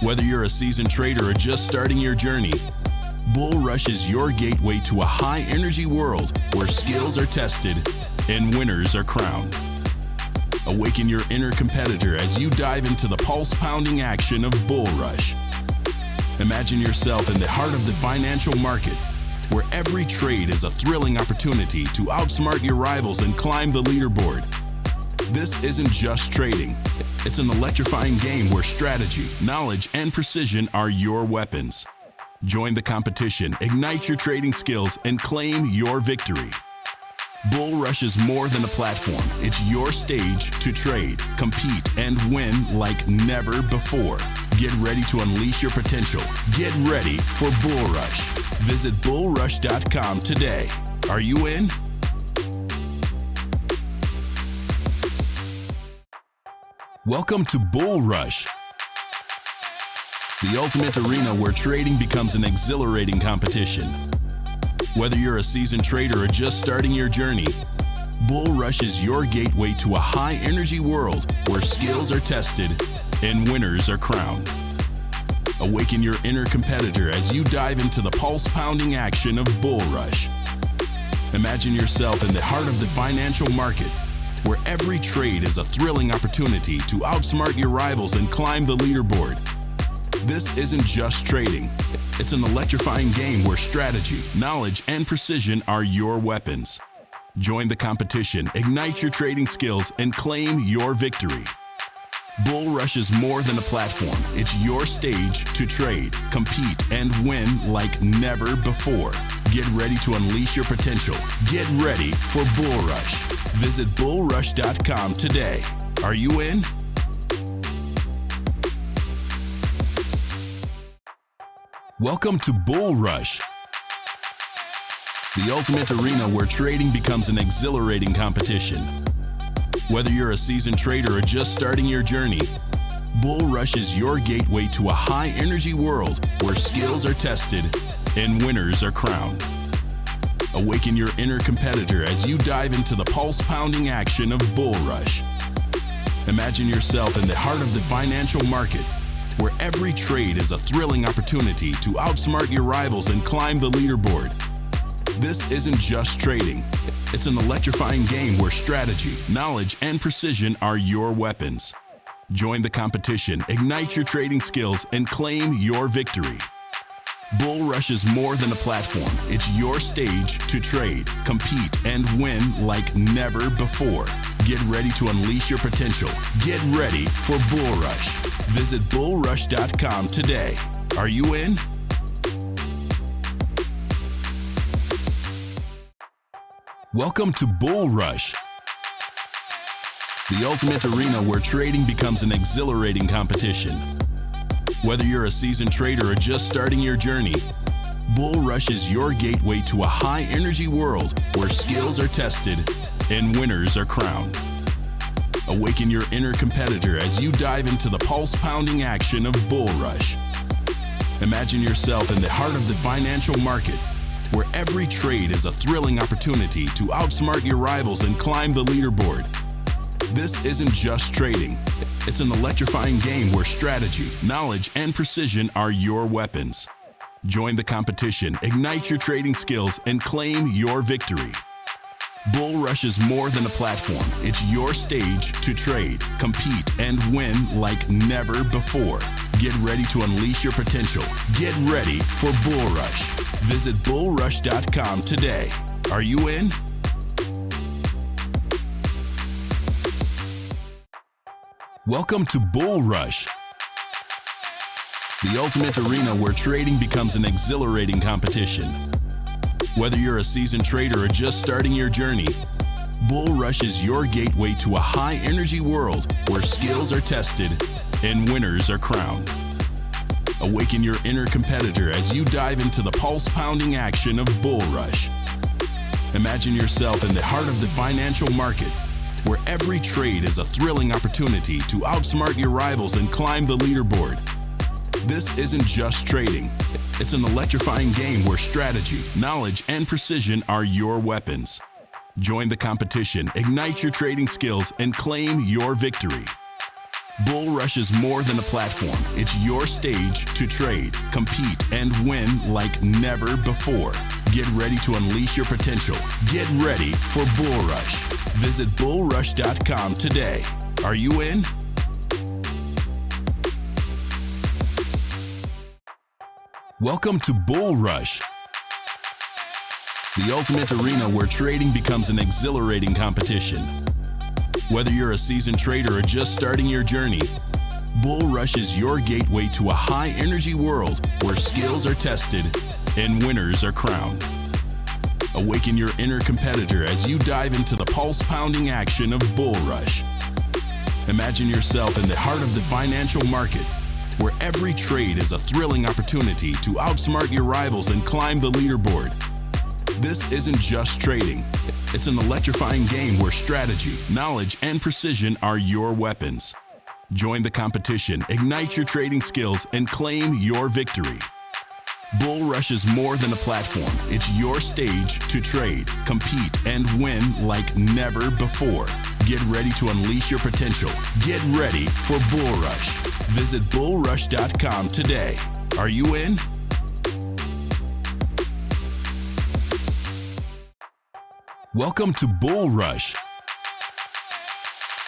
Whether you're a seasoned trader or just starting your journey, BullRush is your gateway to a high-energy world where skills are tested and winners are crowned. Awaken your inner competitor as you dive into the pulse-pounding action of BullRush. Imagine yourself in the heart of the financial market, where every trade is a thrilling opportunity to outsmart your rivals and climb the leaderboard. This isn't just trading. It's an electrifying game where strategy, knowledge, and precision are your weapons. Join the competition, ignite your trading skills, and claim your victory. BullRush is more than a platform. It's your stage to trade, compete, and win like never before. Get ready to unleash your potential. Get ready for BullRush. Visit BullRush.com today. Are you in? Welcome to BullRush, the ultimate arena where trading becomes an exhilarating competition. Whether you're a seasoned trader or just starting your journey, BullRush is your gateway to a high-energy world where skills are tested and winners are crowned. Awaken your inner competitor as you dive into the pulse-pounding action of BullRush. Imagine yourself in the heart of the financial market, where every trade is a thrilling opportunity to outsmart your rivals and climb the leaderboard. This isn't just trading. It's an electrifying game where strategy, knowledge, and precision are your weapons. Join the competition, ignite your trading skills, and claim your victory. BullRush is more than a platform. It's your stage to trade, compete, and win like never before. Get ready to unleash your potential. Get ready for BullRush. Visit BullRush.com today. Are you in? Welcome to BullRush, the ultimate arena where trading becomes an exhilarating competition. Whether you're a seasoned trader or just starting your journey, BullRush is your gateway to a high-energy world where skills are tested and winners are crowned. Awaken your inner competitor as you dive into the pulse-pounding action of BullRush. Imagine yourself in the heart of the financial market, where every trade is a thrilling opportunity to outsmart your rivals and climb the leaderboard. This isn't just trading. It's an electrifying game where strategy, knowledge, and precision are your weapons. Join the competition, ignite your trading skills, and claim your victory. BullRush is more than a platform. It's your stage to trade, compete, and win like never before. Get ready to unleash your potential. Get ready for BullRush. Visit BullRush.com today. Are you in? Welcome to BullRush, the ultimate arena where trading becomes an exhilarating competition. Whether you're a seasoned trader or just starting your journey, BullRush is your gateway to a high-energy world where skills are tested and winners are crowned. Awaken your inner competitor as you dive into the pulse-pounding action of BullRush. Imagine yourself in the heart of the financial market, where every trade is a thrilling opportunity to outsmart your rivals and climb the leaderboard. This isn't just trading. It's an electrifying game where strategy, knowledge, and precision are your weapons. Join the competition, ignite your trading skills, and claim your victory. BullRush is more than a platform. It's your stage to trade, compete, and win like never before. Get ready to unleash your potential. Get ready for BullRush. Visit BullRush.com today. Are you in? Welcome to BullRush, the ultimate arena where trading becomes an exhilarating competition. Whether you're a seasoned trader or just starting your journey, BullRush is your gateway to a high-energy world where skills are tested and winners are crowned. Awaken your inner competitor as you dive into the pulse-pounding action of BullRush. Imagine yourself in the heart of the financial market, where every trade is a thrilling opportunity to outsmart your rivals and climb the leaderboard. This isn't just trading. It's an electrifying game where strategy, knowledge, and precision are your weapons. Join the competition, ignite your trading skills, and claim your victory. BullRush is more than a platform. It's your stage to trade, compete, and win like never before. Get ready to unleash your potential. Get ready for BullRush. Visit BullRush.com today. Are you in? Welcome to BullRush, the ultimate arena where trading becomes an exhilarating competition. Whether you're a seasoned trader or just starting your journey, BullRush is your gateway to a high-energy world where skills are tested and winners are crowned. Awaken your inner competitor as you dive into the pulse-pounding action of BullRush. Imagine yourself in the heart of the financial market, where every trade is a thrilling opportunity to outsmart your rivals and climb the leaderboard. This isn't just trading. It's an electrifying game where strategy, knowledge, and precision are your weapons. Join the competition, ignite your trading skills, and claim your victory. BullRush is more than a platform. It's your stage to trade, compete, and win like never before. Get ready to unleash your potential. Get ready for BullRush. Visit BullRush.com today. Are you in? Welcome to BullRush,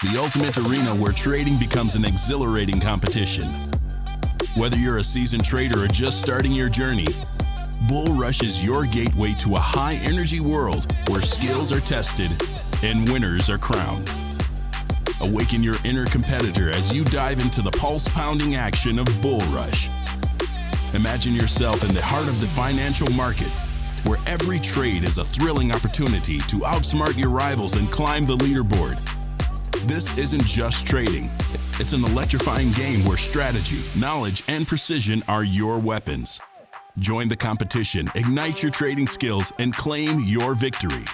the ultimate arena where trading becomes an exhilarating competition. Whether you're a seasoned trader or just starting your journey, BullRush is your gateway to a high-energy world where skills are tested and winners are crowned. Awaken your inner competitor as you dive into the pulse-pounding action of BullRush. Imagine yourself in the heart of the financial market, where every trade is a thrilling opportunity to outsmart your rivals and climb the leaderboard. This isn't just trading. It's an electrifying game where strategy, knowledge, and precision are your weapons. Join the competition, ignite your trading skills, and claim your victory.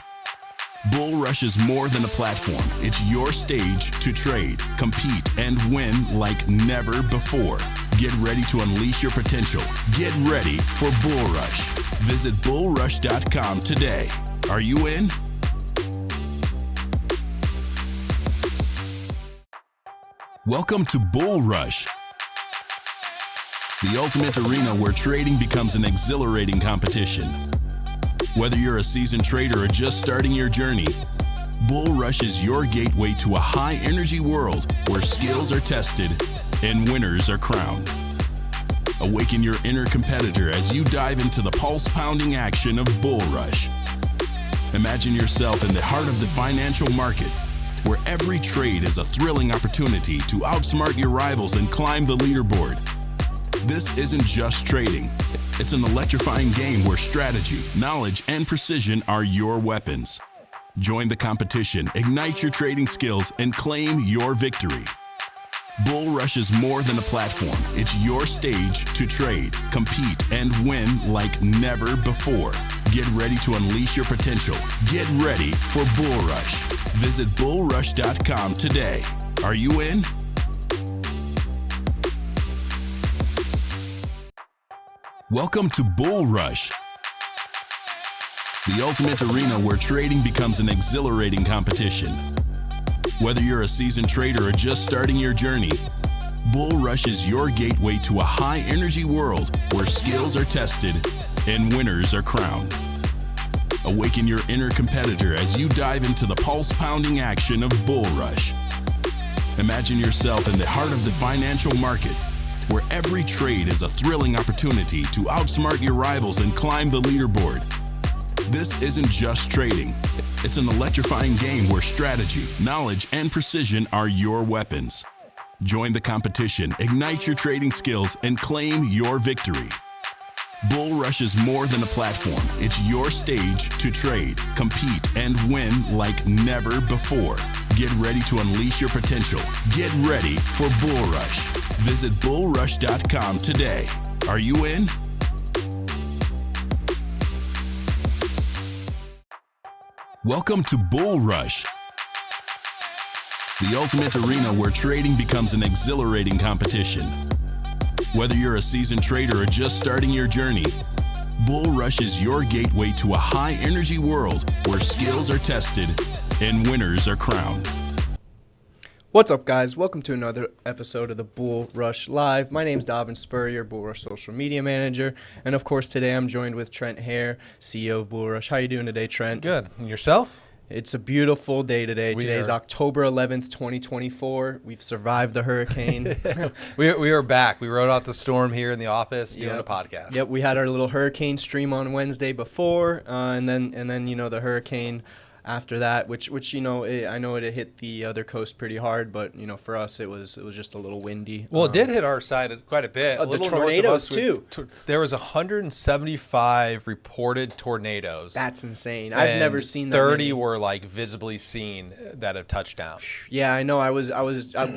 BullRush is more than a platform. It's your stage to trade, compete, and win like never before. Get ready to unleash your potential. Get ready for BullRush. Visit BullRush.com today. Are you in? Welcome to BullRush, the ultimate arena where trading becomes an exhilarating competition. Whether you're a seasoned trader or just starting your journey, BullRush is your gateway to a high-energy world where skills are tested and winners are crowned. Awaken your inner competitor as you dive into the pulse-pounding action of BullRush. Imagine yourself in the heart of the financial market, where every trade is a thrilling opportunity to outsmart your rivals and climb the leaderboard. This isn't just trading. It's an electrifying game where strategy, knowledge, and precision are your weapons. Join the competition, ignite your trading skills, and claim your victory. BullRush is more than a platform. It's your stage to trade, compete, and win like never before. Get ready to unleash your potential. Get ready for BullRush. Visit BullRush.com today. Are you in? Welcome to BullRush, the ultimate arena where trading becomes an exhilarating competition. Whether you're a seasoned trader or just starting your journey, BullRush is your gateway to a high-energy world where skills are tested and winners are crowned. Awaken your inner competitor as you dive into the pulse-pounding action of BullRush. Imagine yourself in the heart of the financial market, where every trade is a thrilling opportunity to outsmart your rivals and climb the leaderboard. This isn't just trading. It's an electrifying game where strategy, knowledge, and precision are your weapons. Join the competition, ignite your trading skills, and claim your victory. BullRush is more than a platform. It's your stage to trade, compete, and win like never before. Get ready to unleash your potential. Get ready for BullRush. Visit BullRush.com today. Are you in? Welcome to BullRush, the ultimate arena where trading becomes an exhilarating competition. Whether you're a seasoned trader or just starting your journey, BullRush is your gateway to a high-energy world where skills are tested and winners are crowned. What's up, guys? Welcome to another episode of the BullRush Live. My name's Davin Spurrier, BullRush social media manager, and of course today I'm joined with Trent Hare, CEO of BullRush. How you doing today, Trent? Good. And yourself? It's a beautiful day today. Today's October 11th, 2024. We've survived the hurricane. we are back. We rode out the storm here in the office doing a podcast. Yep, we had our little hurricane stream on Wednesday before, and then the hurricane after that, which I know it hit the other coast pretty hard, but for us it was just a little windy. Well, it did hit our side quite a bit. The tornadoes too. There was 175 reported tornadoes. That's insane. I've never seen that 30 many. were like visibly seen that have touched down. Yeah, I know. I was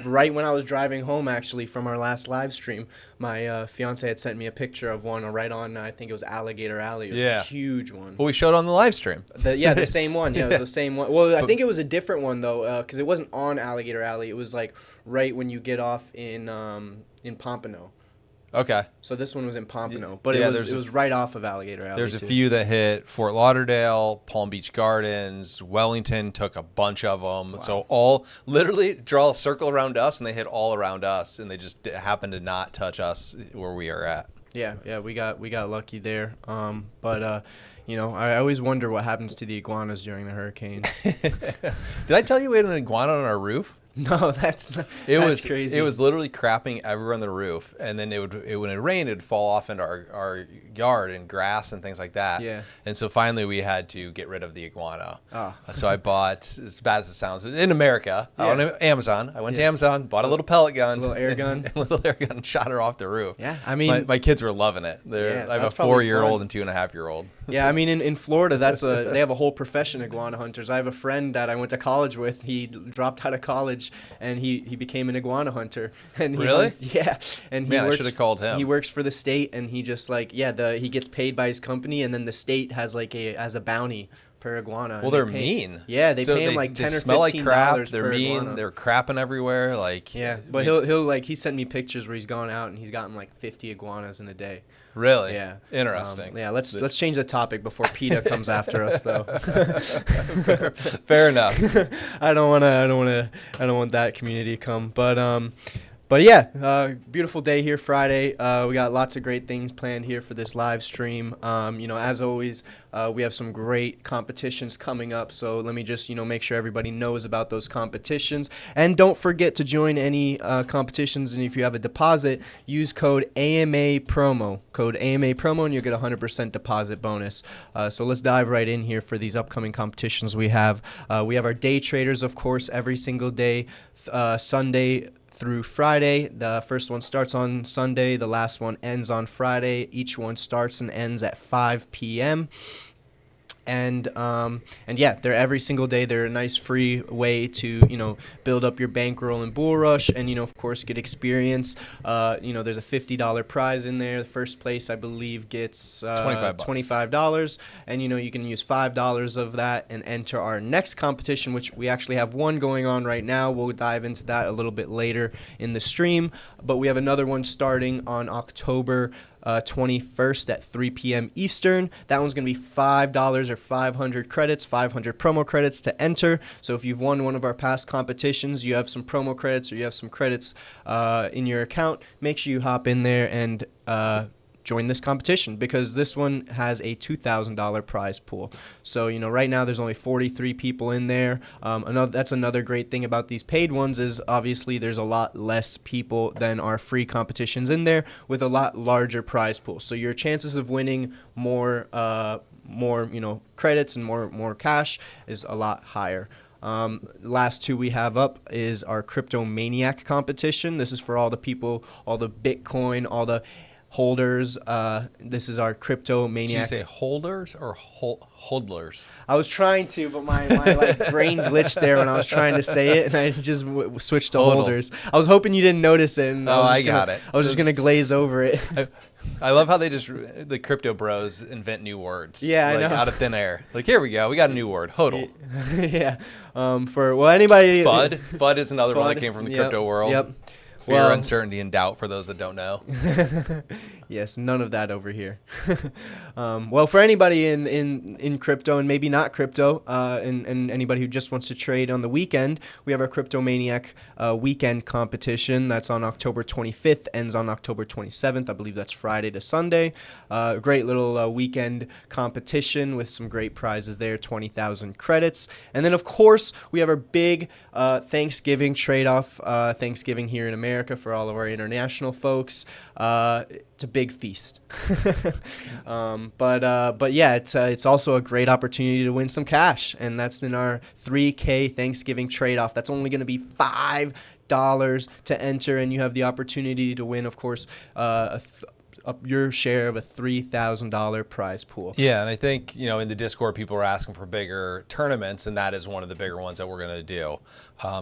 right when I was driving home actually from our last live stream. My fiance had sent me a picture of one right on, I think it was Alligator Alley. It was a huge one. Well, we showed on the live stream. The same one. Yeah, it was the same one. Well, I think it was a different one, though, because it wasn't on Alligator Alley. It was, like, right when you get off in Pompano. Okay. So this one was in Pompano, but it was right off of Alligator Alley. There's a few that hit Fort Lauderdale, Palm Beach Gardens, Wellington took a bunch of them. Wow. So all literally draw a circle around us, and they hit all around us, and they just happened to not touch us where we are at. Yeah, we got lucky there. But I always wonder what happens to the iguanas during the hurricanes. Did I tell you we had an iguana on our roof? No, that's crazy. It was literally crapping everywhere on the roof, and then when it rained, it would fall off into our yard and grass and things like that. Yeah. And so finally, we had to get rid of the iguana. Oh. So I bought, as bad as it sounds, in America, on Amazon. I went to Amazon, bought a little pellet gun, a little air gun, and shot her off the roof. Yeah, I mean, my kids were loving it. I have a 4-year-old and 2.5-year-old. Yeah, I mean, in Florida, they have a whole profession, iguana hunters. I have a friend that I went to college with. He dropped out of college and he became an iguana hunter. And he really? And I should have called him. He works for the state, and he just he gets paid by his company, and then the state has a bounty per iguana. Well, they're mean. Yeah, they pay him like $10 or $15 smell like crap. They're per mean. iguana. They're crapping everywhere. But he sent me pictures where he's gone out and he's gotten like 50 iguanas in a day. Really? Yeah. Interesting. Let's change the topic before PETA comes after us, though. Fair enough. I don't want that community to come, but yeah, beautiful day here Friday. We got lots of great things planned here for this live stream. As always, we have some great competitions coming up. So let me just, make sure everybody knows about those competitions. And don't forget to join any competitions. And if you have a deposit, use code AMA promo. Code AMA promo, and you'll get a 100% deposit bonus. So let's dive right in here for these upcoming competitions we have. We have our day traders, of course, every single day, Sunday through Friday. The first one starts on Sunday. The last one ends on Friday. Each one starts and ends at 5 p.m. And yeah, they're every single day. They're a nice free way to, build up your bankroll in BullRush and, of course, get experience. There's a $50 prize in there. The first place, I believe, gets $25. And, you can use $5 of that and enter our next competition, which we actually have one going on right now. We'll dive into that a little bit later in the stream. But we have another one starting on October 21st at 3 p.m. Eastern. That one's going to be $5 or 500 credits, 500 promo credits to enter. So if you've won one of our past competitions, you have some promo credits or you have some credits in your account, make sure you hop in there and join this competition because this one has a $2,000 prize pool. So, right now there's only 43 people in there. That's another great thing about these paid ones is obviously there's a lot less people than our free competitions in there with a lot larger prize pool. So your chances of winning more credits and more cash is a lot higher. Last two we have up is our Crypto Maniac competition. This is for all the people, all the Bitcoin, all the holders. This is our Crypto Maniac. Did you say holders or hodlers? I was trying to, but my brain glitched there when I was trying to say it, and I just switched to holders. I was hoping you didn't notice it. And I got it. I was just gonna glaze over it. I love how the crypto bros invent new words. Yeah, I know. Out of thin air. Here we go. We got a new word. Hodl. Yeah. Anybody. FUD. FUD is another one that came from the crypto world. Yep. Fear, uncertainty, and doubt for those that don't know. Yes, none of that over here. Well, for anybody in crypto and maybe not crypto, and anybody who just wants to trade on the weekend, we have our Crypto Maniac weekend competition. That's on October 25th, ends on October 27th. I believe that's Friday to Sunday. Great little weekend competition with some great prizes there, 20,000 credits. And then, of course, we have our big Thanksgiving trade-off, Thanksgiving here in America for all of our international folks. It's a big feast. But yeah, it's also a great opportunity to win some cash, and that's in our 3K Thanksgiving trade-off. That's only going to be $5 to enter, and you have the opportunity to win, of course, your share of a $3,000 prize pool. Yeah, and I think, in the Discord, people are asking for bigger tournaments, and that is one of the bigger ones that we're going to do.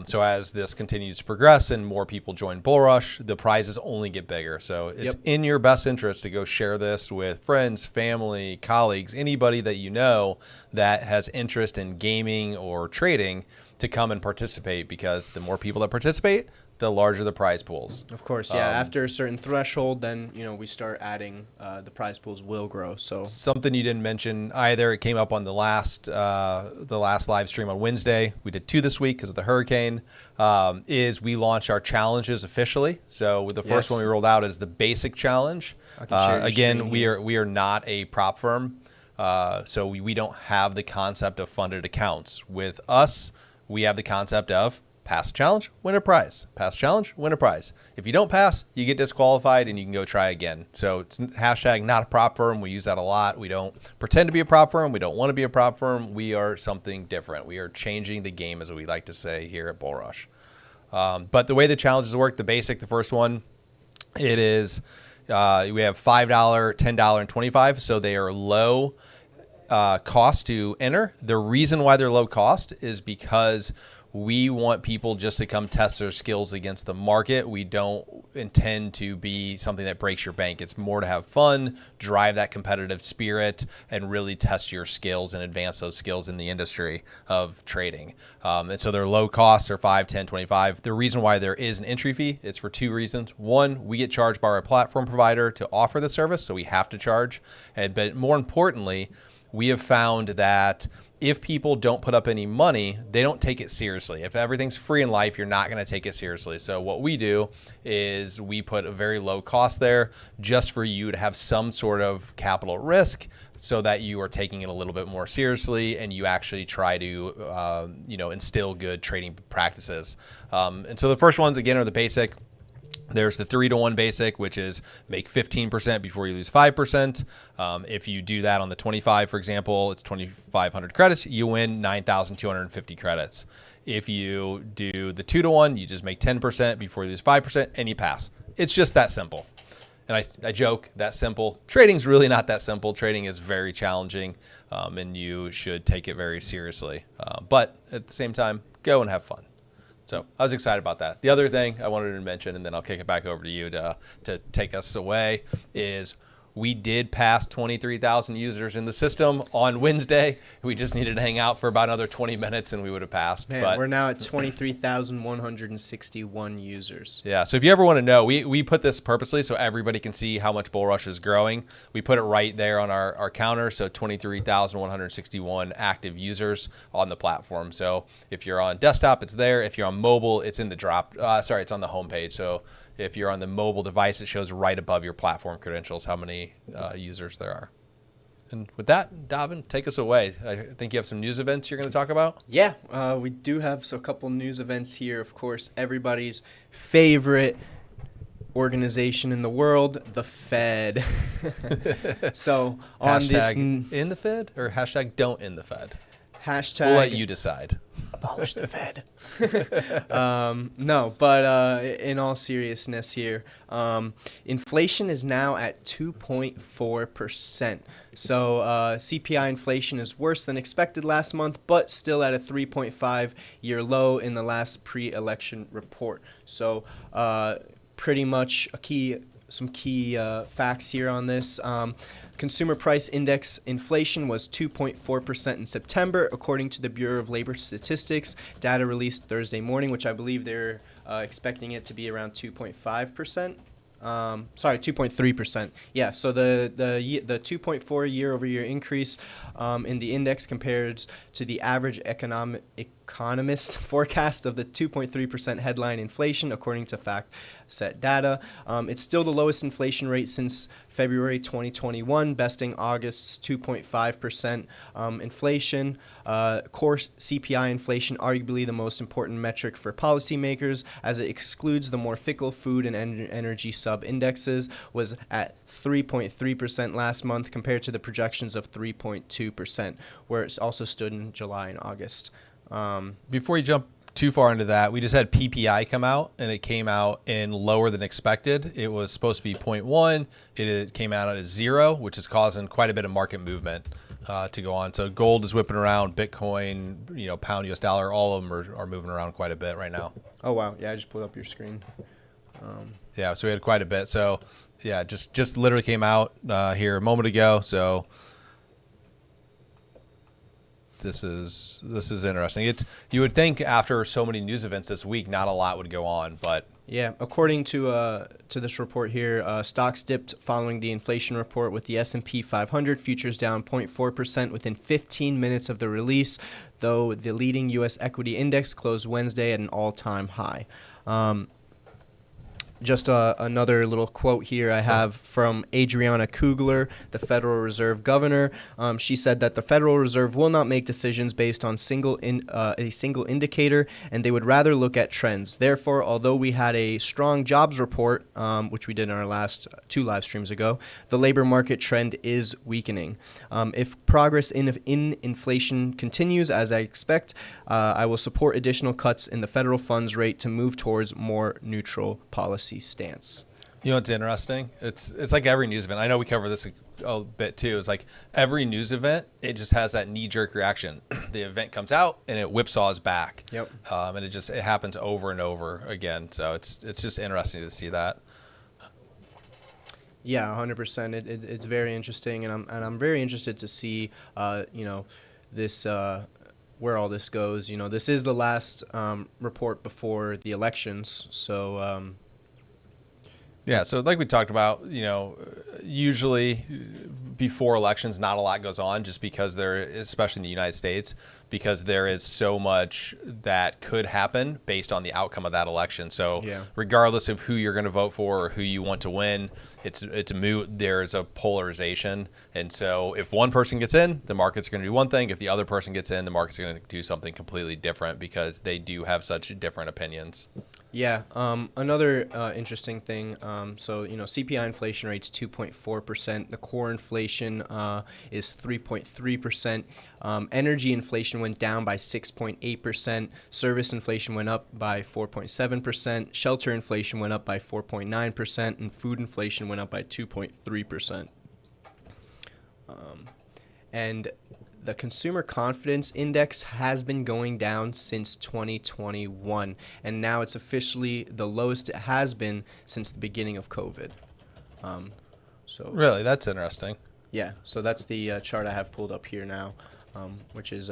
So as this continues to progress and more people join BullRush, the prizes only get bigger. So it's in your best interest to go share this with friends, family, colleagues, anybody that you know that has interest in gaming or trading to come and participate, because the more people that participate, the larger the prize pools. Of course, yeah. After a certain threshold, then we start adding. The prize pools will grow. So something you didn't mention either. It came up on the last live stream on Wednesday. We did 2 this week because of the hurricane. Is we launched our challenges officially. So the first one we rolled out is the basic challenge. Again, we are not a prop firm, so we don't have the concept of funded accounts. With us, we have the concept of pass a challenge, win a prize. Pass a challenge, win a prize. If you don't pass, you get disqualified and you can go try again. So it's hashtag not a prop firm. We use that a lot. We don't pretend to be a prop firm. We don't want to be a prop firm. We are something different. We are changing the game, as we like to say here at BullRush. But the way the challenges work, the basic, the first one, it is we have $5, $10, and $25. So they are low cost to enter. The reason why they're low cost is because we want people just to come test their skills against the market. We don't intend to be something that breaks your bank. It's more to have fun, drive that competitive spirit, and really test your skills and advance those skills in the industry of trading. And so they're low cost. They're 5, 10, 25. The reason why there is an entry fee, it's for 2 reasons. One, we get charged by our platform provider to offer the service, so we have to charge. But more importantly, we have found that if people don't put up any money, they don't take it seriously. If everything's free in life, you're not going to take it seriously. So what we do is we put a very low cost there just for you to have some sort of capital risk, so that you are taking it a little bit more seriously and you actually try to instill good trading practices. And so the first ones, again, are the basic. There's the 3-to-1 basic, which is make 15% before you lose 5%. If you do that on the 25, for example, it's 2,500 credits. You win 9,250 credits. If you do the 2-to-1, you just make 10% before you lose 5%, and you pass. It's just that simple. And I joke, that simple. Trading's really not that simple. Trading is very challenging, and you should take it very seriously. But at the same time, go and have fun. So I was excited about that. The other thing I wanted to mention, and then I'll kick it back over to you to take us away, is we did pass 23,000 users in the system on Wednesday. We just needed to hang out for about another 20 minutes and we would have passed. Man, we're now at 23,161 users. Yeah, so if you ever want to know, we put this purposely so everybody can see how much BullRush is growing. We put it right there on our counter, so 23,161 active users on the platform. So if you're on desktop, it's there. If you're on mobile, it's in the drop. It's on the homepage. So if you're on the mobile device, it shows right above your platform credentials how many users there are. And with that, Davin, take us away. I think you have some news events you're going to talk about. Yeah, we do have a couple news events here. Of course, everybody's favorite organization in the world, the Fed. So on this in the Fed or hashtag don't in the Fed? Hashtag we'll let you decide. Abolish the Fed. No, but in all seriousness here, inflation is now at 2.4%. So CPI inflation is worse than expected last month, but still at a 3.5-year low in the last pre-election report. So pretty much some key facts here on this. Consumer Price Index inflation was 2.4% in September, according to the Bureau of Labor Statistics, data released Thursday morning, which I believe they're expecting it to be around 2.5%. 2.3%. Yeah, so the 2.4 year-over-year increase in the index compares to the average economist forecast of the 2.3% headline inflation, according to FactSet data. It's still the lowest inflation rate since February 2021, besting August's 2.5% inflation. Core CPI inflation, arguably the most important metric for policymakers, as it excludes the more fickle food and energy sub-indexes, was at 3.3% last month compared to the projections of 3.2%, where it's also stood in July and August. Before you jump too far into that, we just had PPI come out, and it came out in lower than expected. It was supposed to be 0.1. It came out at 0, which is causing quite a bit of market movement to go on. So gold is whipping around, Bitcoin, pound, US dollar, all of them are moving around quite a bit right now. Oh, wow. Yeah, I just pulled up your screen. Yeah, so we had quite a bit. So, yeah, just literally came out here a moment ago. So this is interesting. You would think after so many news events this week, not a lot would go on, but yeah, according to this report here, stocks dipped following the inflation report, with the S&P 500 futures down 0.4% within 15 minutes of the release, though the leading U.S. equity index closed Wednesday at an all-time high. Just another little quote here I have from Adriana Kugler, the Federal Reserve Governor. She said that the Federal Reserve will not make decisions based on a single indicator, and they would rather look at trends. Therefore, although we had a strong jobs report, which we did in our last 2 live streams ago, the labor market trend is weakening. If progress in inflation continues, as I expect, I will support additional cuts in the federal funds rate to move towards more neutral policy stance. You know what's interesting? It's like every news event. I know we cover this a bit too. It's like every news event, it just has that knee-jerk reaction. The event comes out and it whipsaws back. Yep. And it happens over and over again. So it's just interesting to see that. Yeah, 100%. It's very interesting, and I'm very interested to see this where all this goes. This is the last report before the elections, so. Yeah, so like we talked about, usually before elections, not a lot goes on, just because especially in the United States, because there is so much that could happen based on the outcome of that election. So regardless of who you're going to vote for or who you want to win, it's a moot. There's a polarization. And so if one person gets in, the market's going to do one thing. If the other person gets in, the market's going to do something completely different, because they do have such different opinions. Yeah. Another interesting thing. CPI inflation rate's 2.4%. The core inflation is 3.3%. Energy inflation went down by 6.8%. Service inflation went up by 4.7%. Shelter inflation went up by 4.9%, and food inflation went up by 2.3%. And the consumer confidence index has been going down since 2021, and now it's officially the lowest it has been since the beginning of COVID. Really, that's interesting. Yeah, so that's the chart I have pulled up here now, which was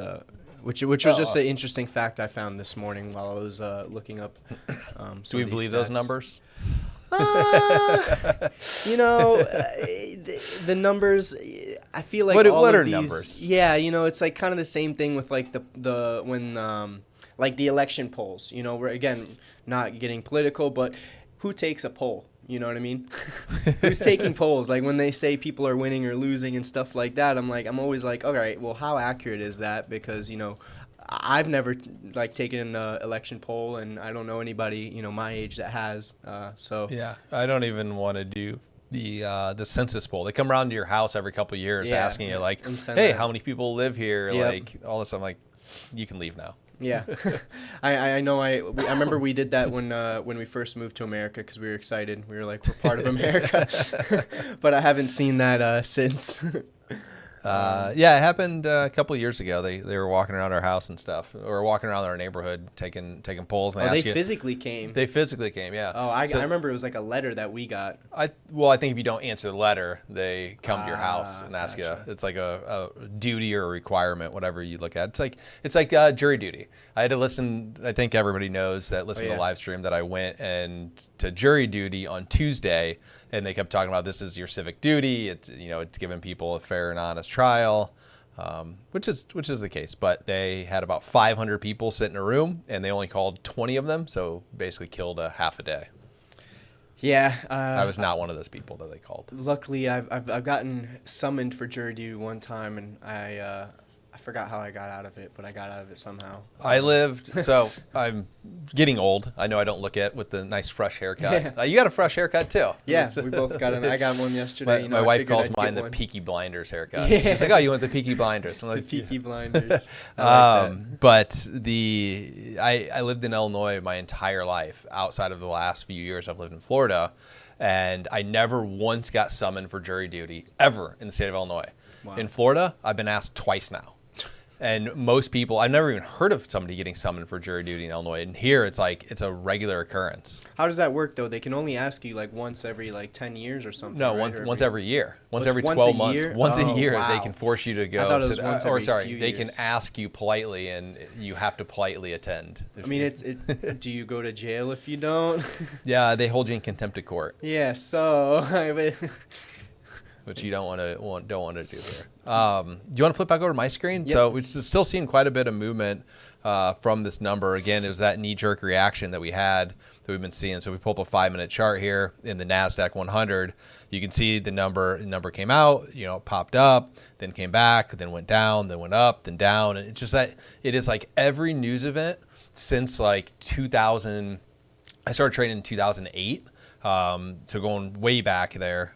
just an interesting fact I found this morning while I was looking up. Do we believe those numbers? The numbers, I feel like what are these, numbers? Yeah, it's like kind of the same thing with like the election polls. We're again not getting political, but who takes a poll? You know what I mean? Who's taking polls? Like when they say people are winning or losing and stuff like that, I'm always like, all right, well, how accurate is that? Because I've never taken an election poll, and I don't know anybody my age that has. Yeah, I don't even want to do the census poll. They come around to your house every couple of years asking you hey, how many people live here? Yep. Like all this. I'm like, you can leave now. Yeah, I know. I remember we did that when we first moved to America, because we were excited. We were like, we're part of America. But I haven't seen that since. Yeah, it happened a couple of years ago. They were walking around our house and stuff, or walking around our neighborhood taking polls. And They physically came. They physically came, yeah. Oh, I remember it was like a letter that we got. I think if you don't answer the letter, they come to your house and ask you. It's like a duty or a requirement, whatever you look at. It's like jury duty. I had to listen. I think everybody knows that. Listen to the live stream that I went and to jury duty on Tuesday, and they kept talking about this is your civic duty. It's it's giving people a fair and honest trial. Which is the case, but they had about 500 people sit in a room, and they only called 20 of them, so basically killed a half a day. Yeah, I was not one of those people that they called. Luckily, I've gotten summoned for jury duty one time, and I forgot how I got out of it, but I got out of it somehow. So I'm getting old. I know I don't look it with the nice fresh haircut. You got a fresh haircut too. Yeah, we both got I got one yesterday. My wife calls mine the Peaky Blinders haircut. Yeah. She's like, "Oh, you want the Peaky Blinders?" I'm like, the Peaky Blinders. I like that. But I lived in Illinois my entire life. Outside of the last few years, I've lived in Florida, and I never once got summoned for jury duty ever in the state of Illinois. Wow. In Florida, I've been asked twice now. And most people, I've never even heard of somebody getting summoned for jury duty in Illinois. And here, it's a regular occurrence. How does that work, though? They can only ask you like once every 10 years or something. No, right? once every year. Once every 12 months. Once a year, wow. They can force you to go. I thought it was once every few they years. can ask you politely, and you have to politely attend. I mean, do you go to jail if you don't? Yeah, they hold you in contempt of court. Yeah, so which you don't want to do here. Do you want to flip back over to my screen? Yep. So we're still seeing quite a bit of movement from this number. Again, it was that knee-jerk reaction that we've been seeing. So we pull up a 5-minute chart here in the NASDAQ 100. You can see the number came out, popped up, then came back, then went down, then went up, then down. And it's just that it is like every news event since like 2000. I started trading in 2008. So going way back there,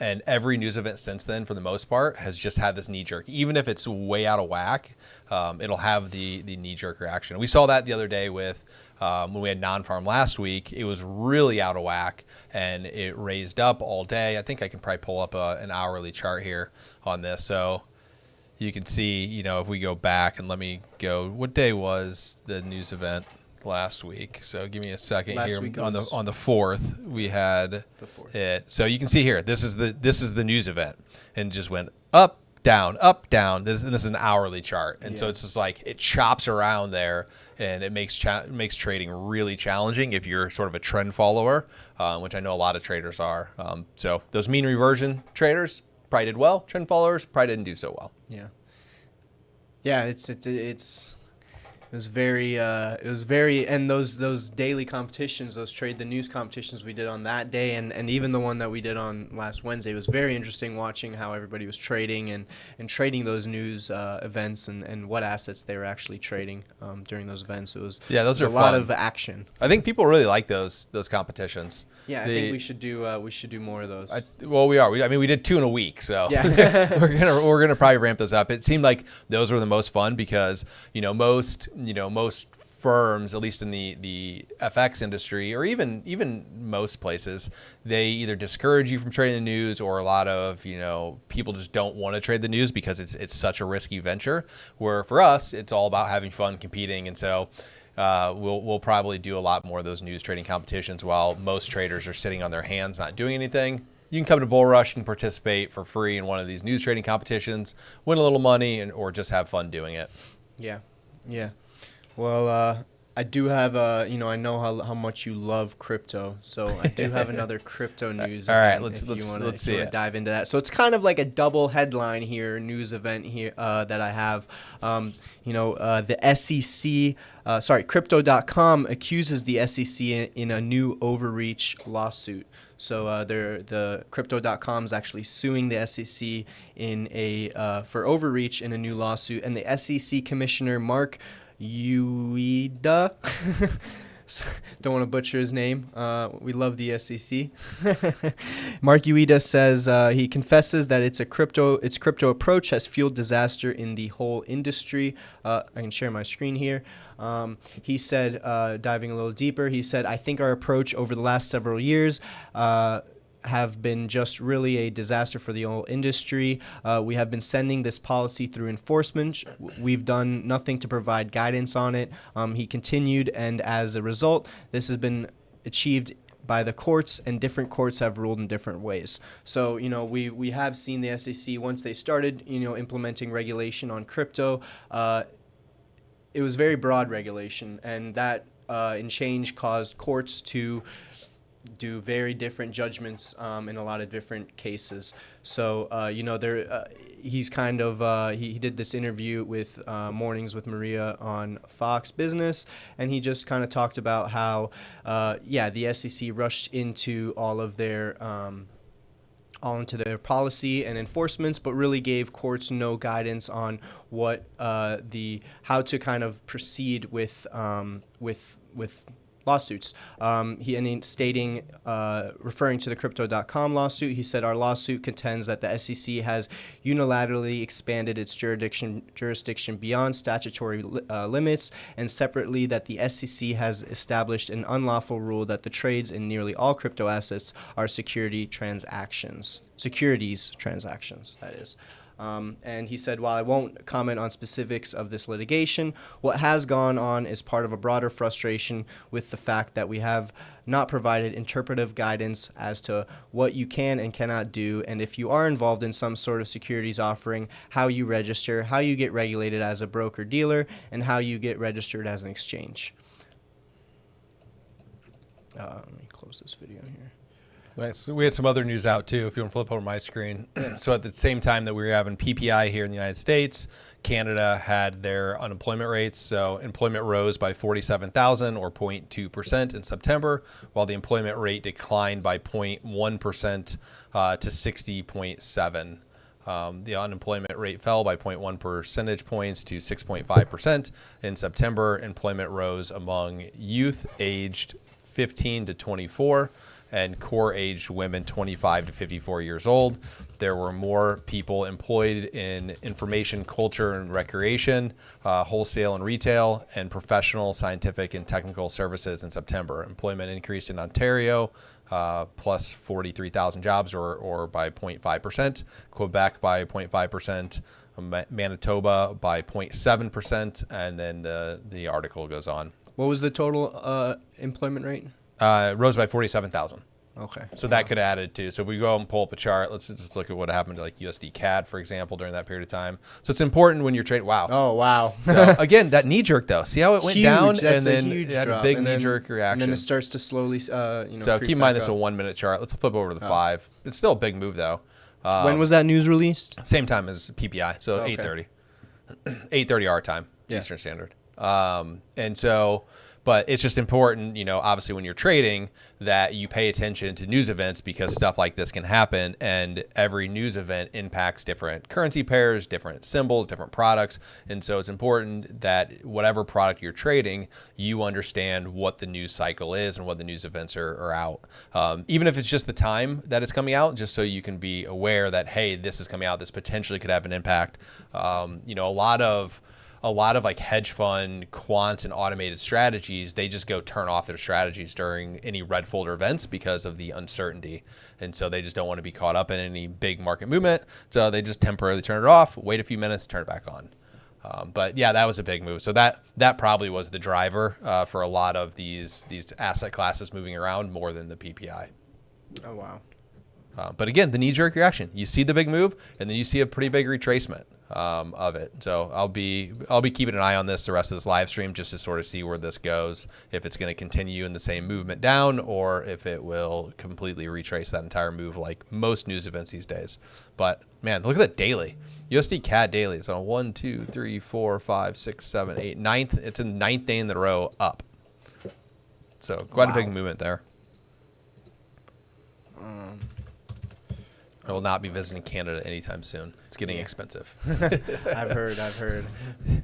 and every news event since then, for the most part, has just had this knee jerk. Even if it's way out of whack, it'll have the knee jerk reaction. We saw that the other day with when we had non-farm last week. It was really out of whack, and it raised up all day. I think I can probably pull up an hourly chart here on this, so you can see. If we go back and let me go, what day was the news event? Last week, so give me a second here. On the 4th, we had it. So you can see here, this is the news event, and just went up, down, up, down. This is an hourly chart, and so it's just like it chops around there, and it makes trading really challenging if you're sort of a trend follower, which I know a lot of traders are. So those mean reversion traders probably did well. Trend followers probably didn't do so well. Yeah. It was very, and those daily competitions, those trade the news competitions we did on that day, and even the one that we did on last Wednesday, it was very interesting watching how everybody was trading and trading those news events and what assets they were actually trading during those events. It was those are a lot fun. of action. I think people really like those competitions. Yeah, I think we should do more of those. We are. We did 2 in a week, so yeah. we're gonna probably ramp those up. It seemed like those were the most fun because most firms, at least in the FX industry, or even most places, they either discourage you from trading the news, or a lot of people just don't want to trade the news because it's such a risky venture. Where for us, it's all about having fun, competing, and so. We'll probably do a lot more of those news trading competitions while most traders are sitting on their hands not doing anything. You can come to BullRush and participate for free in one of these news trading competitions, win a little money, or just have fun doing it. Yeah. Well, I do have I know how much you love crypto, so I do have another crypto news. All right, let's see it. Dive into that. So it's kind of like a double headline here, news event here that I have. The SEC, Crypto.com accuses the SEC in a new overreach lawsuit. So the Crypto.com is actually suing the SEC for overreach in a new lawsuit, and the SEC Commissioner Mark Ueda, don't want to butcher his name. We love the SEC. Mark Ueda says he confesses that its crypto approach has fueled disaster in the whole industry. I can share my screen here. He said, diving a little deeper, he said, "I think our approach over the last several years have been just really a disaster for the whole industry. We have been sending this policy through enforcement. We've done nothing to provide guidance on it. He continued, and as a result, this has been achieved by the courts, and different courts have ruled in different ways. So, we have seen the SEC, once they started, implementing regulation on crypto, it was very broad regulation, and that in change caused courts to do very different judgments in a lot of different cases. So, he's kind of, he did this interview with Mornings with Maria on Fox Business, and he just kind of talked about how, the SEC rushed into all into their policy and enforcements, but really gave courts no guidance on what how to kind of proceed with lawsuits. Stating, referring to the Crypto.com lawsuit, he said, "Our lawsuit contends that the SEC has unilaterally expanded its jurisdiction beyond statutory limits, and separately that the SEC has established an unlawful rule that the trades in nearly all crypto assets are securities transactions, that is." And he said, "While I won't comment on specifics of this litigation, what has gone on is part of a broader frustration with the fact that we have not provided interpretive guidance as to what you can and cannot do, and if you are involved in some sort of securities offering, how you register, how you get regulated as a broker-dealer, and how you get registered as an exchange." Let me close this video here. Nice. So we had some other news out too, if you want to flip over my screen. So at the same time that we were having PPI here in the United States, Canada had their unemployment rates. So employment rose by 47,000 or 0.2% in September, while the employment rate declined by 0.1% to 60.7. The unemployment rate fell by 0.1 percentage points to 6.5%. In September, employment rose among youth aged 15 to 24. And core-aged women 25 to 54 years old. There were more people employed in information, culture, and recreation, wholesale and retail, and professional, scientific, and technical services in September. Employment increased in Ontario, plus 43,000 jobs, or by 0.5%. Quebec by 0.5%. Manitoba by 0.7%. And then the article goes on. What was the total employment rate? Rose by 47,000. Okay. So that could add it too. So if we go and pull up a chart, let's just look at what happened to like USD CAD, for example, during that period of time. So it's important when you're trading. Wow. Oh, wow. So again, that knee jerk though. See how it went Huge. down, That's and then a huge it had a drop. big And knee then- jerk reaction. And then it starts to slowly, So creep keep in mind back this is a up. 1 minute chart. Let's flip over to the 5. It's still a big move though. When was that news released? Same time as PPI, so Okay. 8:30, 8:30 our time, Yeah. Eastern Standard. And so, but it's just important, obviously when you're trading, that you pay attention to news events because stuff like this can happen, and every news event impacts different currency pairs, different symbols, different products. And so it's important that whatever product you're trading, you understand what the news cycle is and what the news events are out. Even if it's just the time that it's coming out, just so you can be aware that, hey, this is coming out, this potentially could have an impact. A lot of like hedge fund, quant, and automated strategies, they just go turn off their strategies during any red folder events because of the uncertainty. And so they just don't want to be caught up in any big market movement. So they just temporarily turn it off, wait a few minutes, turn it back on. But yeah, that was a big move. So that probably was the driver for a lot of these asset classes moving around more than the PPI. Oh, wow. But again, the knee-jerk reaction. You see the big move, and then you see a pretty big retracement of it. So I'll be keeping an eye on this the rest of this live stream just to sort of see where this goes, if it's going to continue in the same movement down or if it will completely retrace that entire move like most news events these days. But man, look at that daily. USD CAD daily is on 1, 2, 3, 4, 5, 6, 7, 8, ninth. It's in ninth day in the row up. So quite a big movement there. I will not be visiting Canada anytime soon. It's getting expensive. I've heard.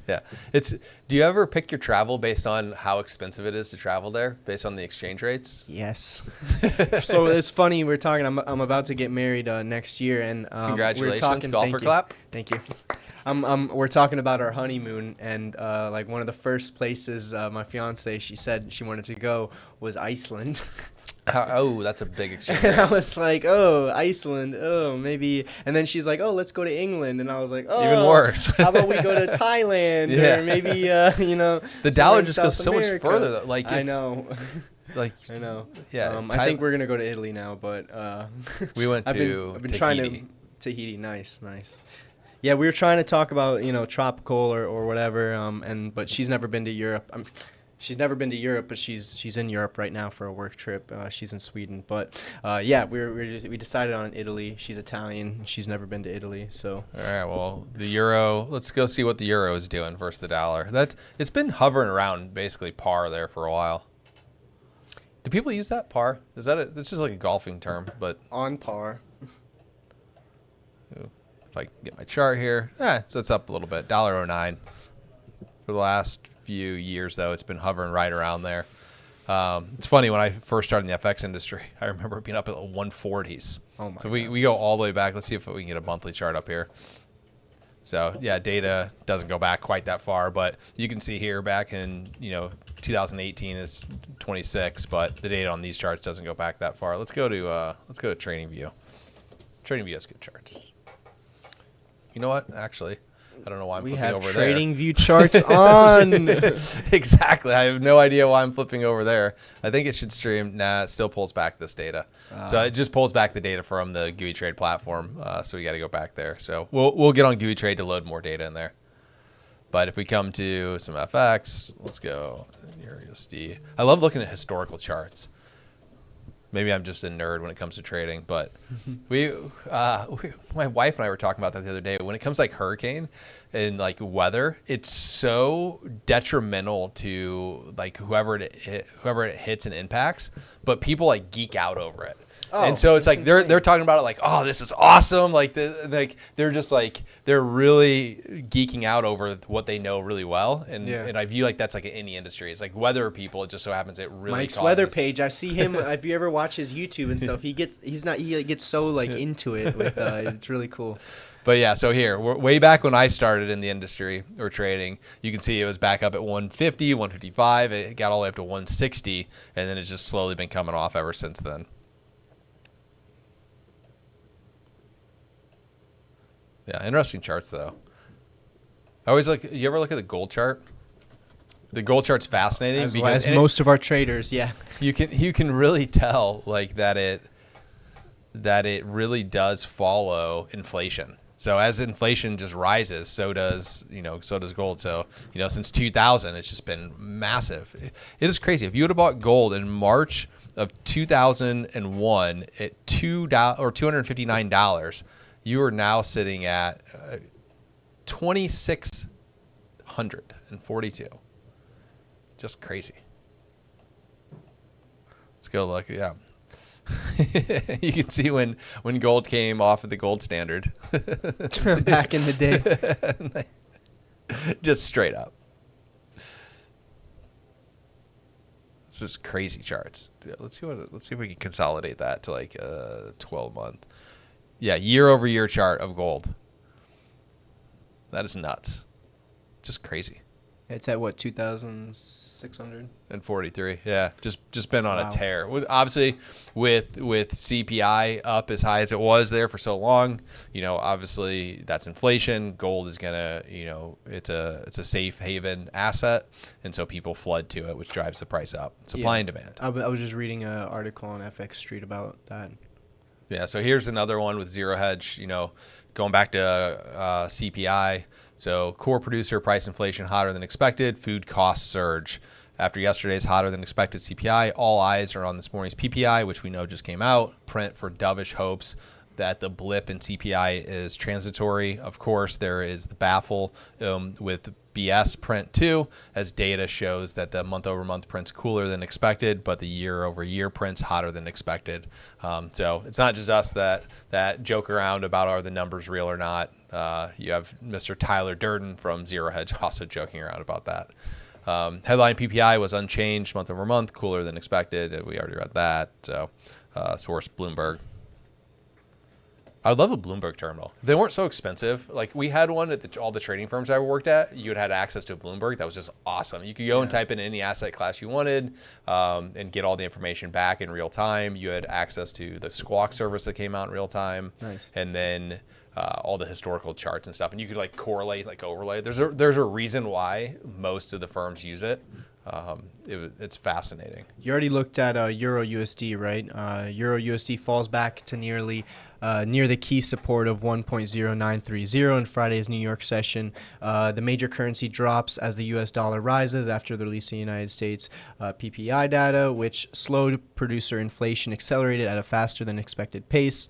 Yeah. Do you ever pick your travel based on how expensive it is to travel there, based on the exchange rates? Yes. So it's funny, we're talking, I'm about to get married next year, and Congratulations, we're talking, golfer clap. Thank you. We're talking about our honeymoon, and like one of the first places my fiance, she said she wanted to go was Iceland. Oh, that's a big exchange And I rate. was like, oh, Iceland, oh, maybe. And then she's like, oh, let's go to England. And I was like, oh, Even worse. How about we go to Thailand Yeah. or maybe, The somewhere dollar in just South goes so much America. further. Though. Like I it's, know. Like I know. Yeah, I think we're gonna go to Italy now, but we went I've been trying to Tahiti. Nice. Yeah, we were trying to talk about tropical or whatever. But she's never been to Europe. She's never been to Europe, but she's in Europe right now for a work trip. She's in Sweden, but yeah, we decided on Italy. She's Italian. She's never been to Italy, so. All right, well, the euro. Let's go see what the euro is doing versus the dollar. It's been hovering around basically par there for a while. Do people use that par? Is that this is like a golfing term, but On par. if I can get my chart here, so it's up a little bit. $1.09 for the last few years, though. It's been hovering right around there. It's funny, when I first started in the FX industry, I remember being up at the 140s. Oh my So we go all the way back. Let's see if we can get a monthly chart up here. So yeah, data doesn't go back quite that far, but you can see here back in 2018 is 26, but the data on these charts doesn't go back that far. Let's go to TradingView. TradingView has good charts. You know what? Actually, I don't know why I'm flipping over there. We have TradingView charts on. Exactly. I have no idea why I'm flipping over there. I think it should stream. Nah, it still pulls back this data. So it just pulls back the data from the GUI Trade platform. So we got to go back there. So we'll get on GUI Trade to load more data in there. But if we come to some FX, let's go Euro USD. I love looking at historical charts. Maybe I'm just a nerd when it comes to trading, but my wife and I were talking about that the other day. When it comes to like hurricane and like weather, it's so detrimental to like whoever it hits and impacts, but people like geek out over it. Oh, and so it's like insane. they're talking about it like, oh, this is awesome. Like they're just like they're really geeking out over what they know really well. And I view like that's like in any industry. It's like weather people. It just so happens it really Mike's causes... weather page. I see him. If you ever watch his YouTube and stuff, he gets so like into it. With it's really cool. But yeah, so here, way back when I started in the industry or trading, you can see it was back up at 150, 155. It got all the way up to 160, and then it's just slowly been coming off ever since then. Yeah, interesting charts though. I always you ever look at the gold chart? The gold chart's fascinating because most of our traders, yeah. You can really tell like that it really does follow inflation. So as inflation just rises, so does gold. So, since 2000, it's just been massive. It is crazy. If you would have bought gold in March of 2001 at $259, you are now sitting at 2,642. Just crazy. Let's go look. Yeah. You can see when gold came off of the gold standard. Back in the day. Just straight up. It's just crazy charts. Let's see if we can consolidate that to like a 12-month. Yeah, year-over-year chart of gold. That is nuts. Just crazy. It's at what, 2,600? And 43, yeah, just been on Wow. a tear. Obviously, with CPI up as high as it was there for so long, obviously that's inflation. Gold is gonna, it's a safe haven asset, and so people flood to it, which drives the price up. Supply and demand. I was just reading an article on FX Street about that. Yeah, so here's another one with zero hedge, going back to CPI. So core producer price inflation hotter than expected, food costs surge. After yesterday's hotter than expected CPI, all eyes are on this morning's PPI, which we know just came out. Print for dovish hopes that the blip in CPI is transitory. Of course, there is the baffle with BS print too, as data shows that the month-over-month print's cooler than expected, but the year-over-year print's hotter than expected. So it's not just us that joke around about are the numbers real or not. You have Mr. Tyler Durden from Zero Hedge also joking around about that. Headline PPI was unchanged month-over-month, cooler than expected. We already read that. So source Bloomberg. I would love a Bloomberg terminal. They weren't so expensive. Like we had one at all the trading firms I worked at. You had access to a Bloomberg. That was just awesome. You could go and type in any asset class you wanted and get all the information back in real time. You had access to the Squawk service that came out in real time. Nice. And then all the historical charts and stuff. And you could like correlate, like overlay. There's a reason why most of the firms use it. It's fascinating. You already looked at Euro USD, right? Euro USD falls back to near the key support of 1.0930 in Friday's New York session. The major currency drops as the U.S. dollar rises after the release of the United States PPI data, which slowed producer inflation, accelerated at a faster than expected pace.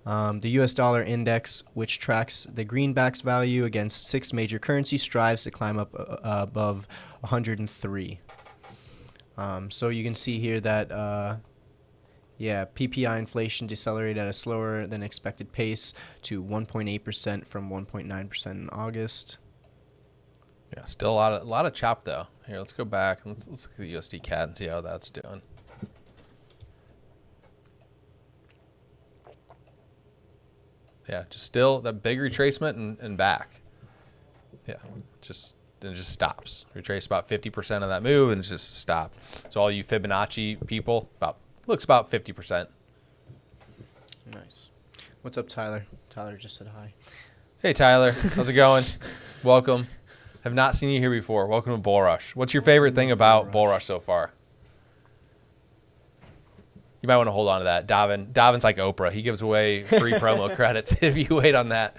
The U.S. dollar index, which tracks the greenbacks value against 6 major currencies, strives to climb up above 103. So you can see here that, PPI inflation decelerated at a slower than expected pace to 1.8% from 1.9% in August. Yeah, still a lot of chop though. Here, let's go back and let's look at the USD CAD and see how that's doing. Yeah, just still that big retracement and back. Yeah, it just stops. Retrace about 50% of that move and it just stopped. So all you Fibonacci people, looks about 50%. Nice. What's up, Tyler? Tyler just said hi. Hey, Tyler. How's it going? Welcome. Have not seen you here before. Welcome to BullRush. What's your favorite thing about BullRush so far? You might want to hold on to that. Davin's like Oprah. He gives away free promo credits if you wait on that.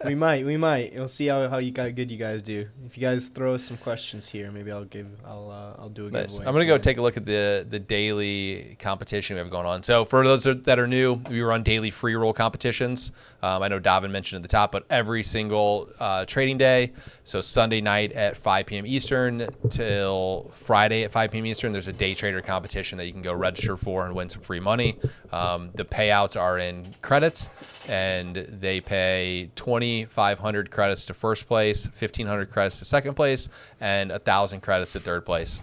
We might. We'll see how good you guys do. If you guys throw us some questions here, maybe I'll do a Nice. giveaway. I'm gonna go take a look at the daily competition we have going on. So for those that are new, we run daily free roll competitions. I know Davin mentioned at the top, but every single trading day, so Sunday night at 5 p.m. Eastern till Friday at 5 p.m. Eastern, there's a day trader competition that you can go register for and win some free money. The payouts are in credits, and they pay 2,500 credits to first place, 1,500 credits to second place, and 1,000 credits to third place.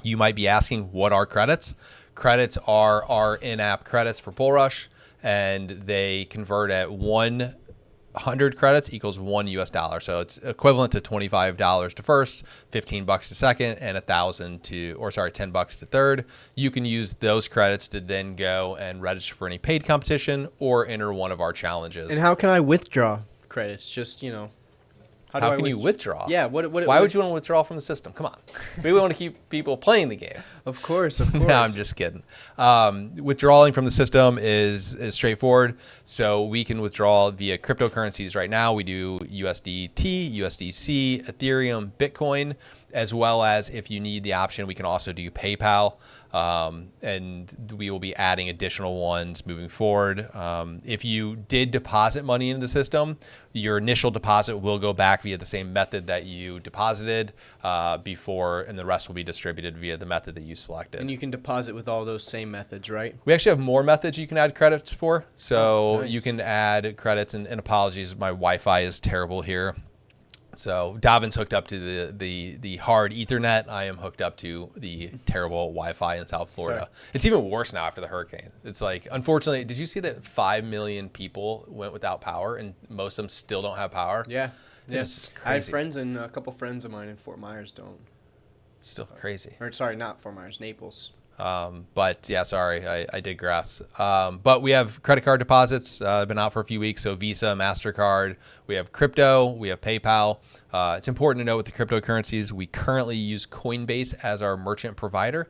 You might be asking, what are credits? Credits are our in-app credits for BullRush, and they convert at 100 credits equals $1 US. So it's equivalent to $25 to first, $15 to second, and $10 to third. You can use those credits to then go and register for any paid competition or enter one of our challenges. And how can I withdraw credits? Just, How can you withdrawal? Yeah. Why would you want to withdraw from the system? Come on. We want to keep people playing the game. Of course. No, I'm just kidding. Withdrawing from the system is straightforward. So we can withdraw via cryptocurrencies right now. We do USDT, USDC, Ethereum, Bitcoin, as well as if you need the option, we can also do PayPal. And we will be adding additional ones moving forward. If you did deposit money into the system, your initial deposit will go back via the same method that you deposited before, and the rest will be distributed via the method that you selected. And you can deposit with all those same methods, right? We actually have more methods you can add credits for. So nice. You can add credits, and apologies, my Wi-Fi is terrible here. So Davin's hooked up to the hard Ethernet. I am hooked up to the terrible Wi-Fi in South Florida. Sorry. It's even worse now after the hurricane. It's like, unfortunately, did you see that 5 million people went without power and most of them still don't have power? Yeah. It's just I have crazy. friends and a couple friends of mine in Fort Myers don't. It's still crazy. Or sorry, not Fort Myers, Naples. But yeah, sorry, I digress. But we have credit card deposits, been out for a few weeks. So Visa, MasterCard, we have crypto, we have PayPal. It's important to note with the cryptocurrencies, we currently use Coinbase as our merchant provider.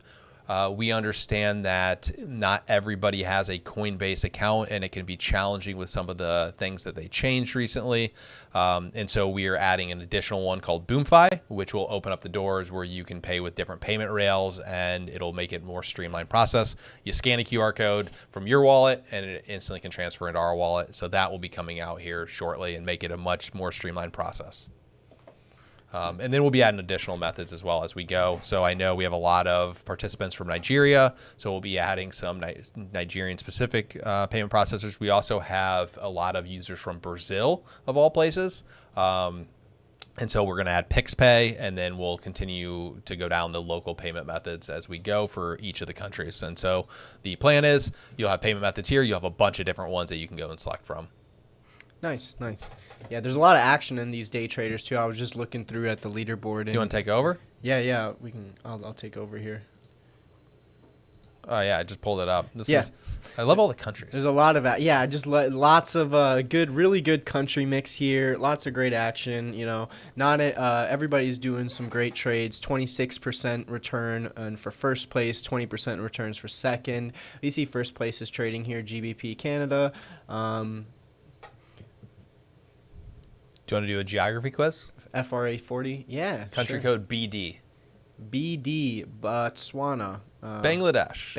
We understand that not everybody has a Coinbase account, and it can be challenging with some of the things that they changed recently. And so we are adding an additional one called BoomFi, which will open up the doors where you can pay with different payment rails, and it'll make it a more streamlined process. You scan a QR code from your wallet, and it instantly can transfer into our wallet. So that will be coming out here shortly and make it a much more streamlined process. And then we'll be adding additional methods as well as we go. So I know we have a lot of participants from Nigeria, so we'll be adding some Nigerian-specific payment processors. We also have a lot of users from Brazil, of all places. And so we're going to add PixPay, and then we'll continue to go down the local payment methods as we go for each of the countries. And so the plan is you'll have payment methods here. You'll have a bunch of different ones that you can go and select from. Nice. Yeah, there's a lot of action in these day traders too. I was just looking through at the leaderboard. You want to take over? Yeah, we can. I'll take over here. Oh yeah, I just pulled it up. I love all the countries. There's a lot of lots of really good country mix here. Lots of great action. Not everybody's doing some great trades. 26% return and for first place, 20% returns for second. You see first place is trading here, GBP Canada. Do you want to do a geography quiz? FRA 40. Yeah. Country sure. code BD. BD Botswana. Bangladesh.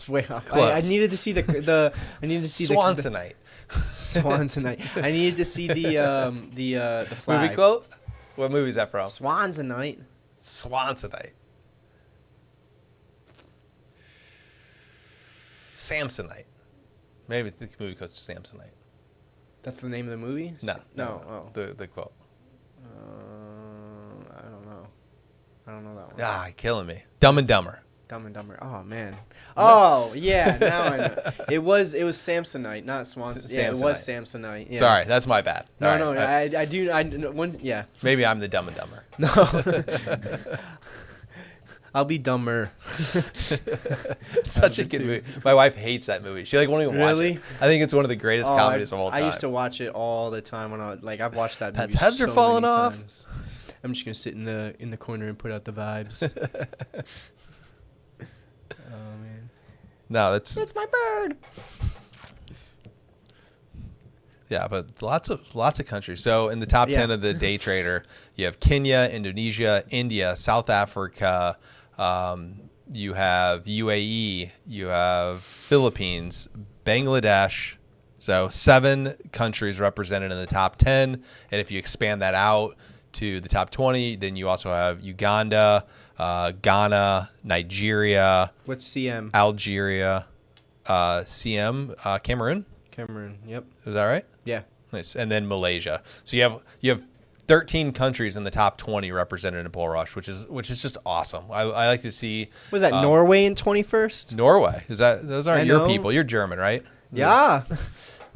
Wait, Close. I needed to see the Swansonite. Swansonite. I needed to see the flag. Movie quote? What movie is that from? Swansonite. Samsonite. Maybe the movie quote's Samsonite. That's the name of the movie? No. Oh. The quote. I don't know that one. Killing me. Dumb and Dumber. Dumb and Dumber. Oh man. Oh yeah. Now I know. It was Samsonite, not Swanson. Yeah, it was Samsonite. Yeah. Sorry, that's my bad. I do. Yeah. Maybe I'm the Dumb and Dumber. No. I'll be dumber. Such a good movie. My wife hates that movie. She won't even watch it. I think it's one of the greatest comedies of all time. I used to watch it all the time when I've watched that movie. Pets' heads are falling off. Times. I'm just gonna sit in the corner and put out the vibes. Oh man. No, that's my bird. Yeah, but lots of countries. So in the top 10 of the day trader, you have Kenya, Indonesia, India, South Africa. You have UAE. You have Philippines, Bangladesh. So 7 countries represented in the top 10. And if you expand that out to the top 20, then you also have Uganda, Ghana, Nigeria. What's CM? Algeria, Cameroon. Cameroon. Yep. Is that right? Yeah. Nice. And then Malaysia. So you have 13 countries in the top 20 represented in BullRush, which is just awesome. I like to see. Was that Norway in 21st? Norway. Those aren't your people? You're German, right? Yeah.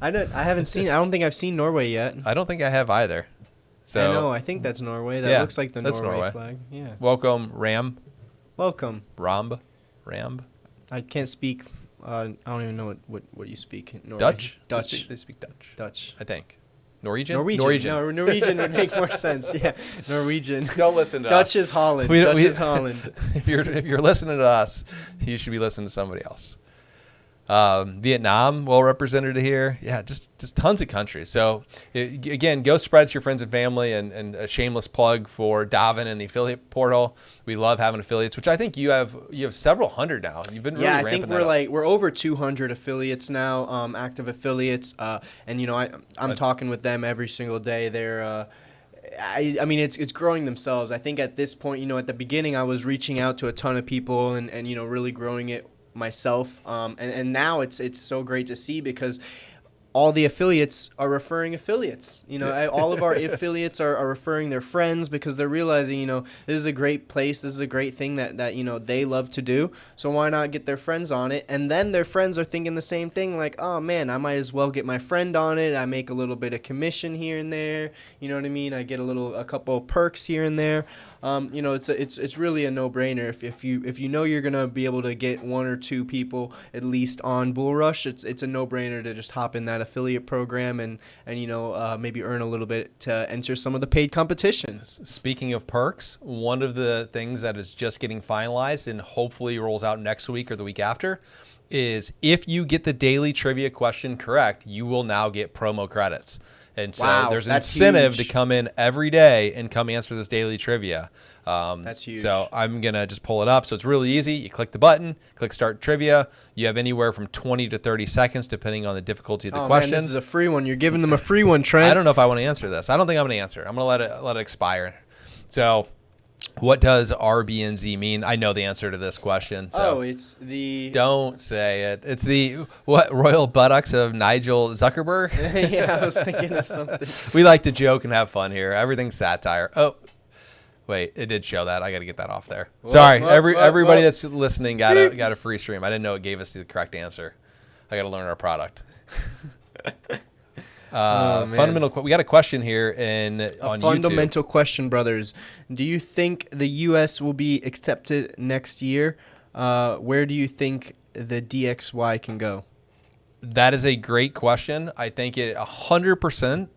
I haven't seen. I don't think I've seen Norway yet. I don't think I have either. So I know. I think that's Norway. That looks like the Norway flag. Yeah. Welcome, Ram. Welcome. Ramb. I can't speak. I don't even know what you speak. Norway. Dutch. Dutch. They speak Dutch. Dutch. I think. Norwegian. No, Norwegian would make more sense. Yeah, Norwegian. Don't listen to Dutch us. is Holland. Dutch is Holland. If you're listening to us, you should be listening to somebody else. Vietnam, well represented here. Yeah, just tons of countries. So again, go spread to your friends and family, and a shameless plug for Davin and the affiliate portal. We love having affiliates, which I think you have several hundred now. You've been really ramping that up. I think we're over 200 affiliates now, active affiliates, and I'm talking with them every single day. They're I mean, it's growing themselves. I think at this point, at the beginning, I was reaching out to a ton of people and really growing it myself, and now it's so great to see because all the affiliates are referring affiliates. All of our affiliates are referring their friends because they're realizing, this is a great place, this is a great thing that they love to do. So why not get their friends on it? And then their friends are thinking the same thing, like, oh man, I might as well get my friend on it. I make a little bit of commission here and there. You know what I mean? I get a couple of perks here and there. It's really a no-brainer. If you know you're gonna be able to get 1 or 2 people at least on BullRush, it's a no-brainer to just hop in that affiliate program and maybe earn a little bit to enter some of the paid competitions. Speaking of perks, one of the things that is just getting finalized and hopefully rolls out next week or the week after is if you get the daily trivia question correct, you will now get promo credits. And so there's an incentive to come in every day and come answer this daily trivia. That's huge. So I'm going to just pull it up. So it's really easy. You click the button, click Start Trivia. You have anywhere from 20 to 30 seconds, depending on the difficulty of the question. Man, this is a free one. You're giving them a free one, Trent. I don't know if I want to answer this. I don't think I'm going to answer. I'm going to let it expire. So What does RBNZ mean? I know the answer to this question. So it's the. don't say it. It's the royal buttocks of Nigel Zuckerberg. Yeah, I was thinking of something. We like to joke and have fun here. Everything's satire. Oh, wait, it did show that. I got to get that off there. Sorry, everybody that's listening got a free stream. I didn't know it gave us the correct answer. I got to learn our product. Fundamental. We got a question here on fundamental YouTube. question, brothers. Do you think the U.S. will be accepted next year? Where do you think the DXY can go? That is a great question. I think it 100%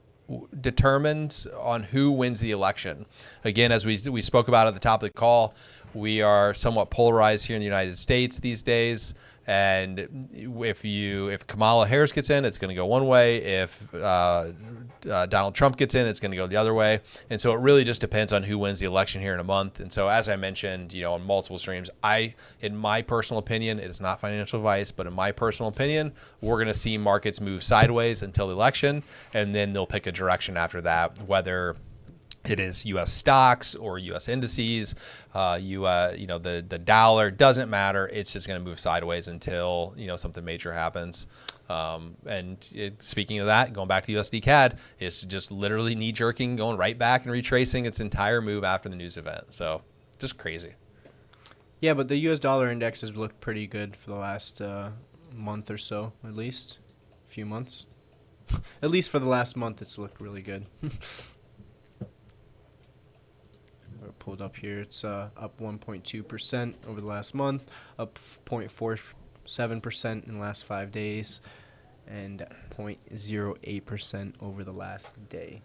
determines on who wins the election. Again, as we spoke about at the top of the call, we are somewhat polarized here in the United States these days. And if Kamala Harris gets in, it's going to go one way. If Donald Trump gets in, it's going to go the other way. And so it really just depends on who wins the election here in a month. And so, as I mentioned, on multiple streams, in my personal opinion, it is not financial advice, but in my personal opinion, we're going to see markets move sideways until the election, and then they'll pick a direction after that, whether it is U.S. stocks or U.S. indices, the dollar, doesn't matter. It's just going to move sideways until, something major happens. Speaking of that, going back to USD CAD, it's just literally knee jerking, going right back and retracing its entire move after the news event. So just crazy. Yeah, but the U.S. dollar index has looked pretty good for the last month or so, at least. A few months. At least for the last month, it's looked really good. Pulled up here, it's up 1.2% over the last month, up 0.47% in the last 5 days, and 0.08% over the last day.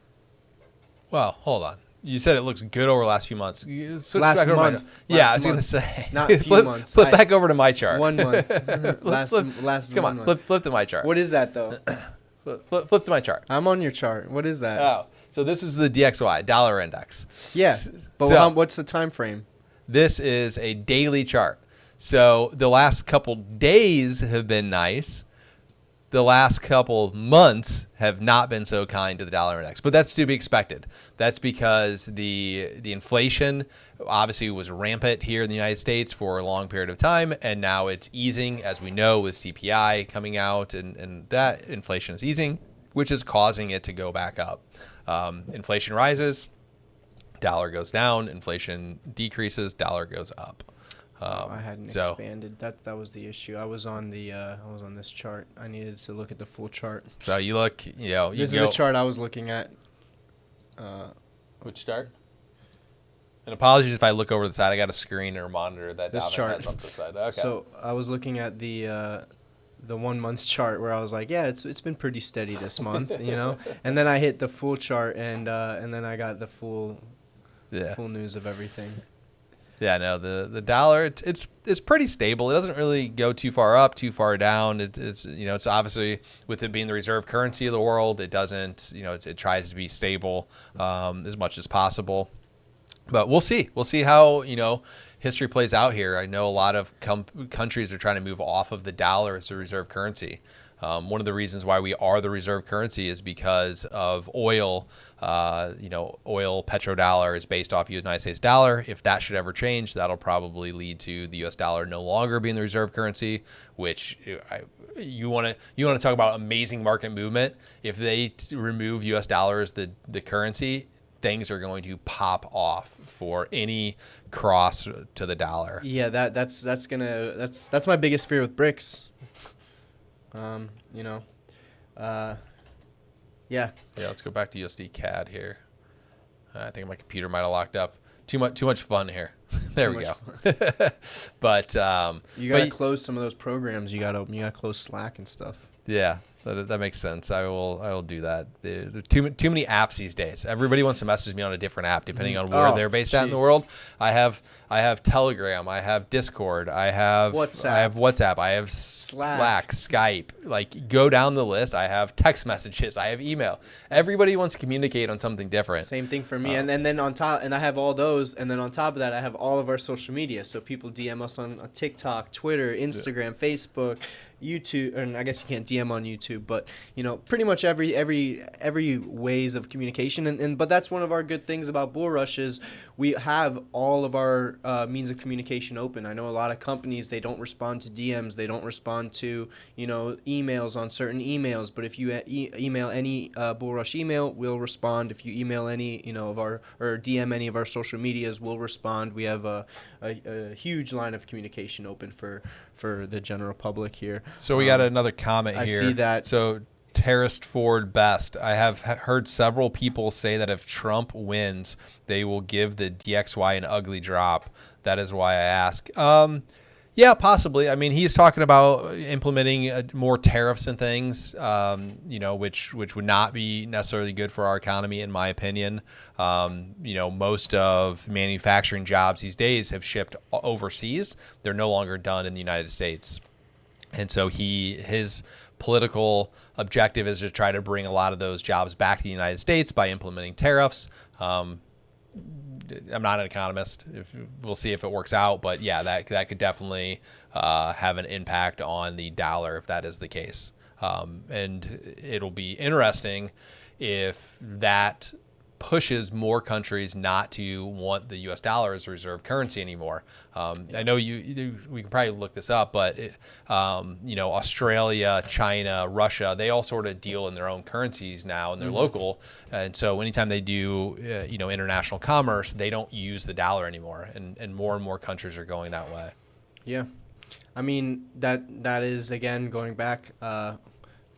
Well, hold on. You said it looks good over the last few months. Last month. Yeah, I was going to say. Not a few months. Flip back over to my chart. 1 month. last Come 1 on, month. flip to my chart. What is that, though? Flip to my chart. I'm on your chart. What is that? Oh, so this is the DXY, dollar index. Yeah, but So, what's the time frame? this is a daily chart. So the last couple days have been nice. The last couple months have not been so kind to the dollar index, but that's to be expected. That's because the inflation obviously was rampant here in the United States for a long period of time, and now it's easing, as we know, with CPI coming out, and that inflation is easing, which is causing it to go back up. Inflation rises, dollar goes down. Inflation decreases, dollar goes up. I hadn't expanded. That was the issue. I was on this chart. I needed to look at the full chart. So you look, This is the chart I was looking at. Which chart? And apologies if I look over the side. I got a screen or monitor that This Dominic chart. has on the side. Okay. So I was looking at the 1 month chart where I was like, yeah, it's been pretty steady this month, And then I hit the full chart and then I got the full news of everything. Yeah, no, the dollar it's pretty stable. It doesn't really go too far up, too far down. It's it's obviously, with it being the reserve currency of the world, it doesn't it tries to be stable as much as possible. But we'll see. We'll see how history plays out here. I know a lot of countries are trying to move off of the dollar as a reserve currency. One of the reasons why we are the reserve currency is because of oil. Oil petrodollar is based off United States dollar. If that should ever change, that'll probably lead to the U.S. dollar no longer being the reserve currency. Which you want to talk about amazing market movement. If they remove U.S. dollar as the currency, things are going to pop off for any cross to the dollar. Yeah, that's my biggest fear with BRICS. Yeah. Yeah, let's go back to USD CAD here. I think my computer might have locked up. Too much fun here. There we go. But you gotta close some of those programs. You gotta close Slack and stuff. Yeah, that makes sense. I will do that. There are too many apps these days. Everybody wants to message me on a different app depending on where they're based at in the world. I have Telegram. I have Discord. I have WhatsApp. I have Slack, Skype. Like, go down the list. I have text messages. I have email. Everybody wants to communicate on something different. Same thing for me. And then on top, and I have all those. And then on top of that, I have all of our social media. So people DM us on TikTok, Twitter, Instagram, Facebook, YouTube. And I guess you can't DM on YouTube. to, but pretty much every ways of communication, and but that's one of our good things about BullRush is we have all of our means of communication open. I know a lot of companies, they don't respond to DMs, they don't respond to emails on certain emails, but if you email any BullRush email, we'll respond. If you email any of our, or DM any of our social medias, we'll respond. We have a huge line of communication open for the general public here. So we got another comment here. I see that. So Terraced Ford Best. I have heard several people say that if Trump wins, they will give the DXY an ugly drop. That is why I ask. Yeah, possibly. I mean, he's talking about implementing more tariffs and things, which would not be necessarily good for our economy, in my opinion. Most of manufacturing jobs these days have shipped overseas. They're no longer done in the United States. And so his political objective is to try to bring a lot of those jobs back to the United States by implementing tariffs. I'm not an economist. We'll see if it works out, but yeah, that could definitely have an impact on the dollar if that is the case. And it'll be interesting if that pushes more countries not to want the U.S. dollar as a reserve currency anymore. I know we can probably look this up, but Australia, China, Russia, they all sort of deal in their own currencies now, and they're local. And so anytime they do, international commerce, they don't use the dollar anymore, and more countries are going that way. Yeah, I mean that is again going back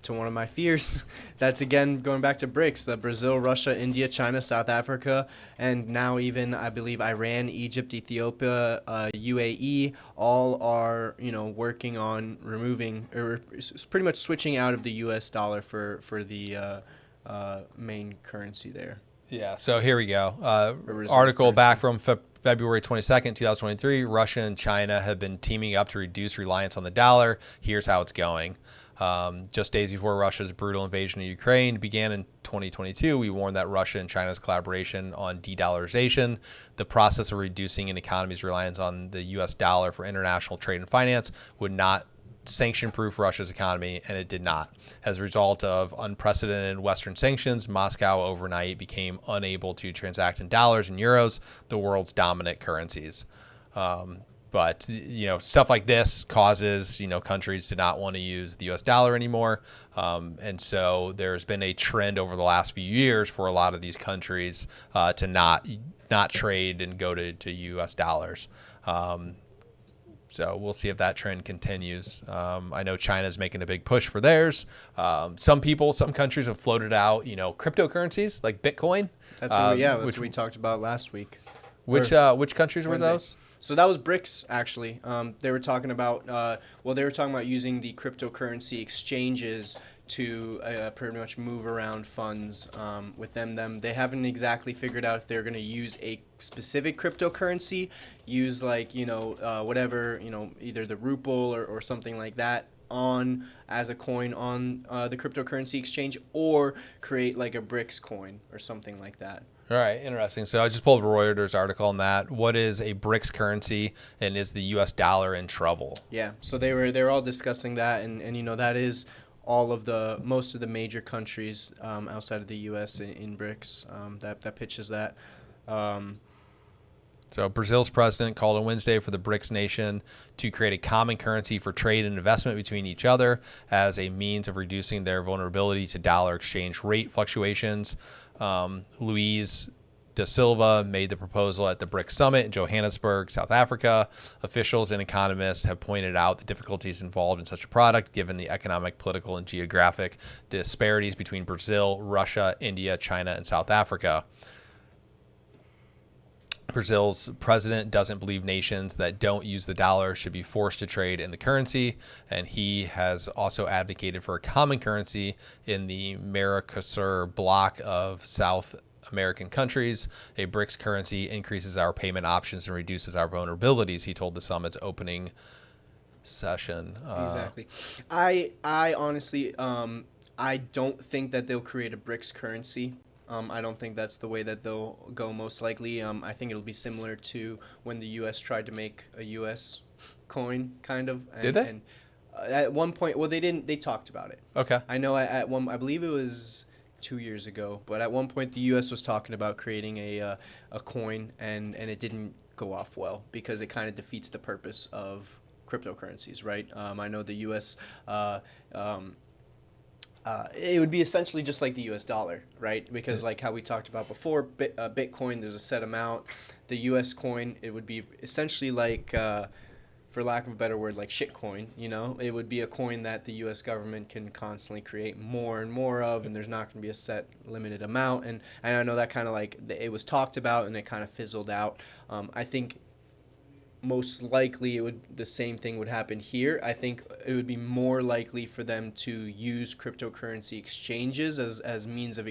to one of my fears. That's again going back to BRICS, the Brazil, Russia, India, China, South Africa, and now even I believe Iran, Egypt, Ethiopia, UAE, all are working on removing or pretty much switching out of the U.S. dollar for the main currency there. Yeah. So here we go. Article back from February 22nd, 2023. Russia and China have been teaming up to reduce reliance on the dollar. Here's how it's going. Just days before Russia's brutal invasion of Ukraine began in 2022, we warned that Russia and China's collaboration on de-dollarization, the process of reducing an economy's reliance on the U.S. dollar for international trade and finance, would not sanction-proof Russia's economy, and it did not. As a result of unprecedented Western sanctions, Moscow overnight became unable to transact in dollars and euros, the world's dominant currencies. But, stuff like this causes, countries to not want to use the U.S. dollar anymore. And so there's been a trend over the last few years for a lot of these countries to not trade and go to U.S. dollars. So we'll see if that trend continues. I know China's making a big push for theirs. Some countries have floated out, cryptocurrencies like Bitcoin. That's which we talked about last week. Which countries were those? So that was BRICS, actually. They were talking about using the cryptocurrency exchanges to pretty much move around funds with them. They haven't exactly figured out if they're going to use a specific cryptocurrency, use whatever, either the ruble or something like that as a coin on the cryptocurrency exchange, or create like a BRICS coin or something like that. All right, interesting. So I just pulled a Reuters article on that. What is a BRICS currency, and is the U.S. dollar in trouble? Yeah, so they're all discussing that, and that is most of the major countries outside of the U.S. in BRICS that pitches that. So Brazil's president called on Wednesday for the BRICS nation to create a common currency for trade and investment between each other as a means of reducing their vulnerability to dollar exchange rate fluctuations. Luiz da Silva made the proposal at the BRICS summit in Johannesburg, South Africa. Officials and economists have pointed out the difficulties involved in such a product, given the economic, political, and geographic disparities between Brazil, Russia, India, China, and South Africa. Brazil's president doesn't believe nations that don't use the dollar should be forced to trade in the currency, and he has also advocated for a common currency in the Mercosur bloc of South American countries. A BRICS currency increases our payment options and reduces our vulnerabilities, he told the summit's opening session. Exactly. I honestly, I don't think that they'll create a BRICS currency. I don't think that's the way that they'll go most likely. I think it'll be similar to when the U.S. tried to make a U.S. coin, kind of. Did they? At one point, well, they didn't. They talked about it. Okay. I know at one. I believe it was 2 years ago, but at one point the U.S. was talking about creating a coin, and it didn't go off well because it kind of defeats the purpose of cryptocurrencies, right? I know the U.S. It would be essentially just like the U.S. dollar, right? Because like how we talked about before, Bitcoin, there's a set amount. The U.S. coin, it would be essentially like, for lack of a better word, like shitcoin, you know? It would be a coin that the U.S. government can constantly create more and more of, and there's not going to be a set limited amount. And I know that kind of like, it was talked about and it kind of fizzled out. I think most likely the same thing would happen here. I think it would be more likely for them to use cryptocurrency exchanges as means of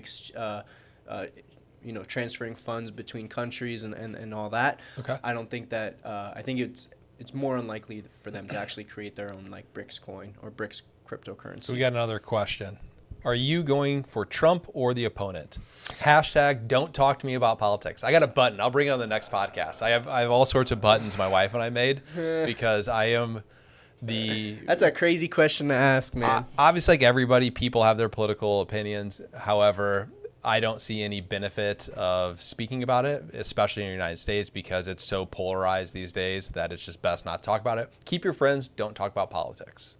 transferring funds between countries and all that. Okay. I don't think that I think it's more unlikely for them to actually create their own like BRICS coin or BRICS cryptocurrency. So we got another question. Are you going for Trump or the opponent? # don't talk to me about politics. I got a button. I'll bring it on the next podcast. I have all sorts of buttons my wife and I made because I am That's a crazy question to ask, man. Obviously, like everybody, people have their political opinions. However, I don't see any benefit of speaking about it, especially in the United States, because it's so polarized these days that it's just best not to talk about it. Keep your friends. Don't talk about politics.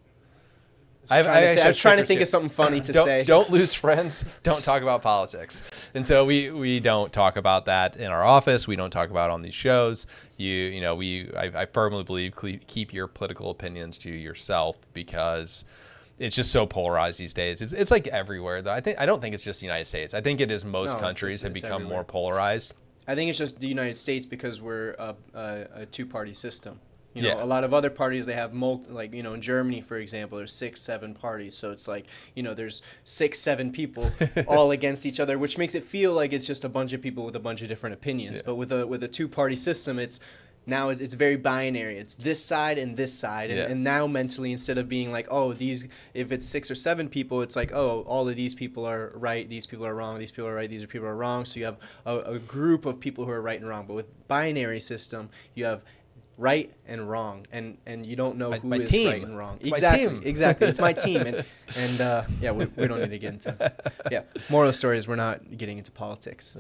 I was trying to think of something funny to say. Don't lose friends. Don't talk about politics. And so we don't talk about that in our office. We don't talk about it on these shows. I firmly believe keep your political opinions to yourself because it's just so polarized these days. It's like everywhere though. I don't think it's just the United States. I think it is most countries have become more polarized. I think it's just the United States because we're a two-party system. Yeah. A lot of other parties, they have in Germany, for example, there's 6-7 parties. So it's like, there's 6-7 people all against each other, which makes it feel like it's just a bunch of people with a bunch of different opinions. Yeah. But with a two-party system, it's very binary. It's this side and this side. And now mentally, instead of being like, if it's 6 or 7 people, it's like, all of these people are right, these people are wrong, these people are right, these people are wrong. So you have a group of people who are right and wrong. But with binary system, you have right and wrong, and you don't know who is right and wrong. Exactly. It's my team, and we don't need to get into. Yeah, moral of the story is we're not getting into politics.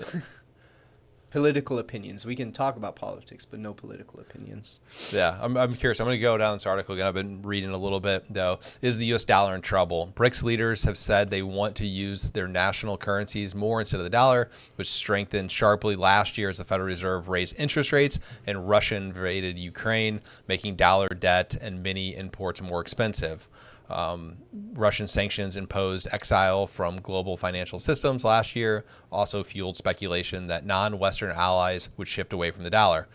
Political opinions. We can talk about politics, but no political opinions. Yeah, I'm curious. I'm going to go down this article again. I've been reading a little bit, though. Is the U.S. dollar in trouble? BRICS leaders have said they want to use their national currencies more instead of the dollar, which strengthened sharply last year as the Federal Reserve raised interest rates and Russia invaded Ukraine, making dollar debt and many imports more expensive. Russian sanctions imposed exile from global financial systems last year also fueled speculation that non-Western allies would shift away from the dollar.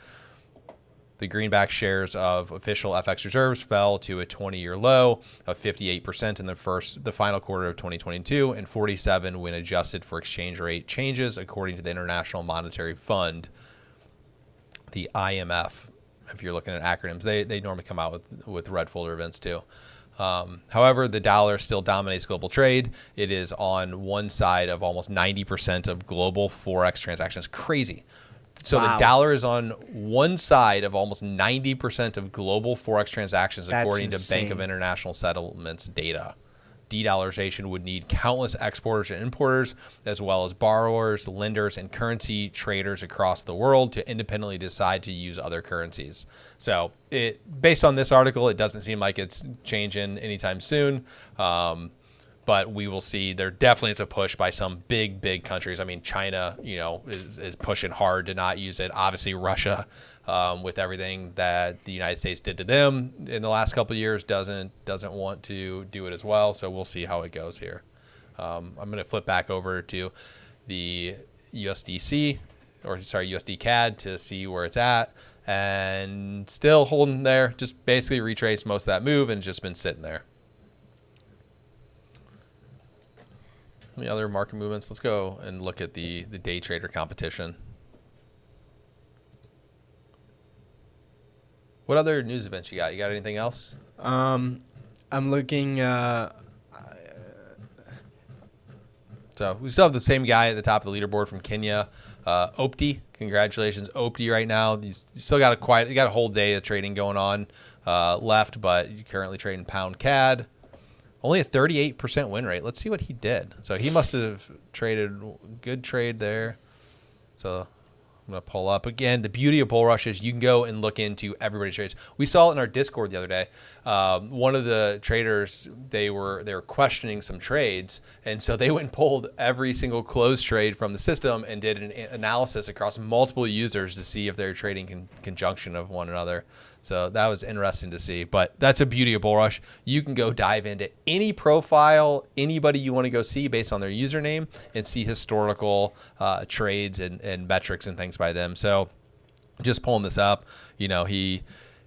The greenback shares of official FX reserves fell to a 20-year low of 58% in the final quarter of 2022 and 47% when adjusted for exchange rate changes, according to the International Monetary Fund, the IMF. If you're looking at acronyms, they normally come out with red folder events too. However, the dollar still dominates global trade. It is on one side of almost 90% of global Forex transactions. Crazy. So The dollar is on one side of almost 90% of global Forex transactions, according to Bank of International Settlements data. De-dollarization would need countless exporters and importers, as well as borrowers, lenders, and currency traders across the world to independently decide to use other currencies. So based on this article, it doesn't seem like it's changing anytime soon. But we will see. There definitely is a push by some big countries. I mean, China, is pushing hard to not use it. Obviously, Russia, with everything that the United States did to them in the last couple of years, doesn't want to do it as well. So we'll see how it goes here. I'm going to flip back over to the USD CAD to see where it's at, and still holding there. Just basically retraced most of that move and just been sitting there. Any other market movements? Let's go and look at the day trader competition. What other news events you got? You got anything else? I'm looking. So we still have the same guy at the top of the leaderboard from Kenya, Opti. Congratulations, Opti! Right now, you still got a whole day of trading going on. left, but currently trading pound CAD. Only a 38% win rate. Let's see what he did. So he must have traded good trade there. So I'm going to pull up again. The beauty of BullRush is you can go and look into everybody's trades. We saw it in our Discord the other day. One of the traders, they were questioning some trades, and so they went and pulled every single closed trade from the system and did an analysis across multiple users to see if they're trading in conjunction of one another. So that was interesting to see. But that's a beauty of BullRush. You can go dive into any profile, anybody you want to go see based on their username, and see historical trades and metrics and things by them. So just pulling this up, he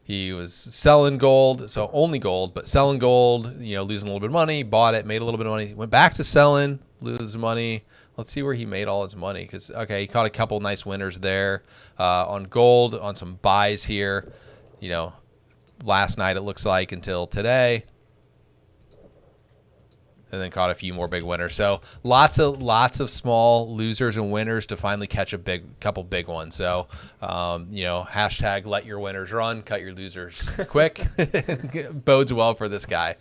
was selling gold, so only gold, but selling gold, losing a little bit of money, bought it, made a little bit of money, went back to selling, losing money. Let's see where he made all his money because, okay, he caught a couple nice winners there on gold, on some buys here. Last night it looks like until today, and then caught a few more big winners. So lots of small losers and winners to finally catch a couple big ones. So hashtag let your winners run, cut your losers quick. Bodes well for this guy,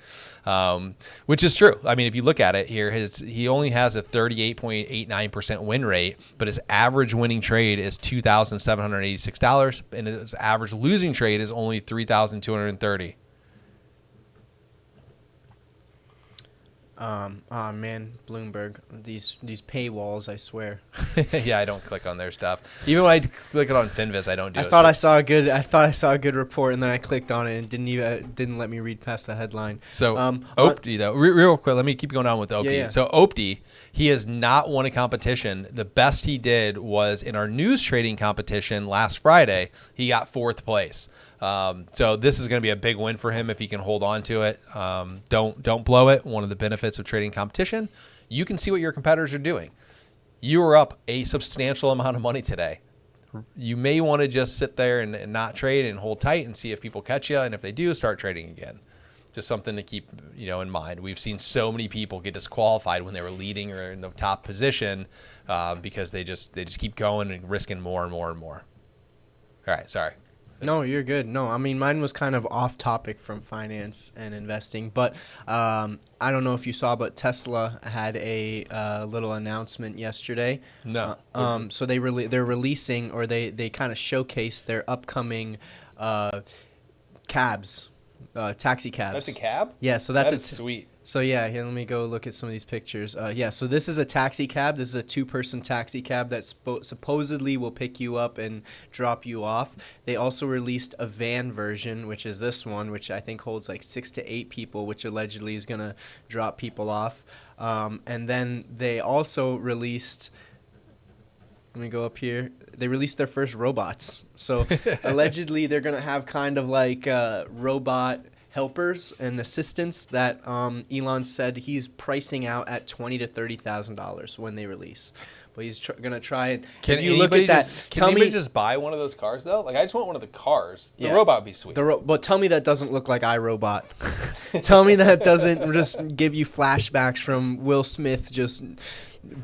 which is true. I mean, if you look at it here, he only has a 38.89% win rate, but his average winning trade is $2,786, and his average losing trade is only $3,230. Oh man, Bloomberg, these paywalls, I swear. Yeah, I don't click on their stuff. Even when I click it on Finviz, I don't do it. I saw a good report, and then I clicked on it and didn't let me read past the headline. So Opti though, real quick, let me keep going on with Opti. Yeah. So Opti, he has not won a competition. The best he did was in our news trading competition last Friday. He got 4th place. So this is going to be a big win for him if he can hold on to it. Don't blow it. One of the benefits of trading competition, you can see what your competitors are doing. You are up a substantial amount of money today. You may want to just sit there and not trade and hold tight and see if people catch you, and if they do, start trading again. Just something to keep in mind. We've seen so many people get disqualified when they were leading or in the top position because they just keep going and risking more and more and more. All right, sorry. No, you're good. No, I mean, mine was kind of off topic from finance and investing, but I don't know if you saw, but Tesla had a little announcement yesterday. No. So they're releasing, or they kind of showcased their upcoming cabs, taxi cabs. That's a cab? Yeah, so that's sweet. So yeah, here, let me go look at some of these pictures. So this is a taxi cab. This is a 2-person taxi cab that supposedly will pick you up and drop you off. They also released a van version, which is this one, which I think holds like 6 to 8 people, which allegedly is gonna drop people off. And then they also released. Let me go up here. They released their first robots. So allegedly they're gonna have kind of like robot helpers and assistants that Elon said he's pricing out at $20,000 to $30,000 when they release. But he's gonna try it. Can you look at that? Can anybody just buy one of those cars though? Like, I just want one of the cars. The robot would be sweet. But tell me that doesn't look like iRobot. Tell me that doesn't just give you flashbacks from Will Smith just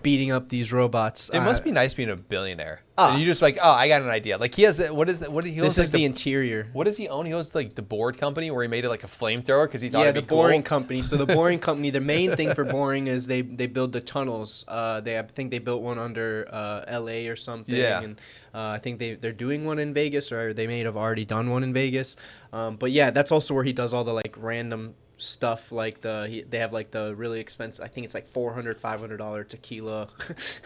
beating up these robots. It must be nice being a billionaire. And you just like, I got an idea. Like, he has what is he? This is the interior. What does he own? He owns like the board company where he made it like a flamethrower because he thought it'd be cool. Yeah, the Boring Company. So the Boring Company, the main thing for Boring is they build the tunnels. I think they built one under L.A. or something. Yeah. And I think they're doing one in Vegas, or they may have already done one in Vegas. But yeah, that's also where he does all the like random stuff, like they have like the really expensive, I think it's like $400-$500 tequila.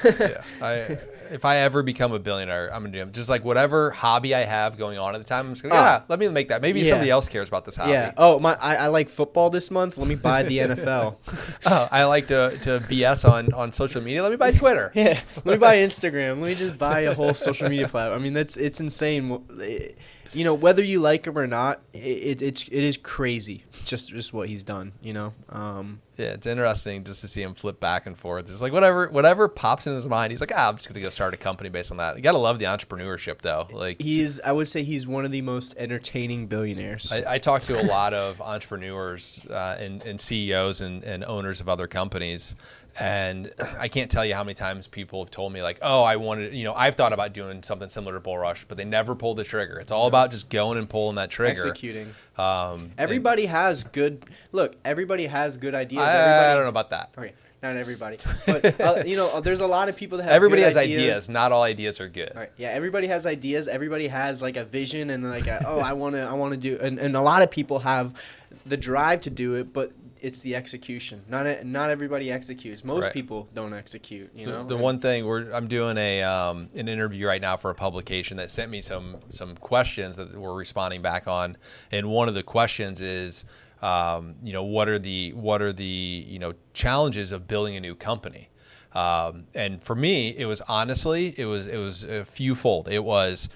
Yeah, if I ever become a billionaire, I'm gonna do just like whatever hobby I have going on at the time. I'm just gonna let me make that. Maybe somebody else cares about this hobby. Yeah. I like football this month. Let me buy the NFL. I like to BS on social media. Let me buy Twitter. Yeah. Let me buy Instagram. Let me just buy a whole social media platform. I mean, it's insane. Whether you like him or not, it is crazy. Just what he's done. Yeah, it's interesting just to see him flip back and forth. It's like whatever pops in his mind, he's like, I'm just gonna go start a company based on that. You gotta love the entrepreneurship though. Like, I would say he's one of the most entertaining billionaires. I talk to a lot of entrepreneurs and CEOs and owners of other companies. And I can't tell you how many times people have told me like, oh, I wanted, I've thought about doing something similar to BullRush, but they never pulled the trigger. It's all about just going and pulling that trigger. Executing. Everybody has good ideas. I don't know about that. Okay, not everybody. But, there's a lot of people that have Everybody good has ideas. Not all ideas are good. All right. Yeah, everybody has ideas. Everybody has like a vision and like, I want to do, and a lot of people have the drive to do it, but it's the execution. Not everybody executes. Most people don't execute. The one thing I'm doing an interview right now for a publication that sent me some questions that we're responding back on, and one of the questions is, what are the challenges of building a new company? And for me, it was honestly, it was a fewfold. It was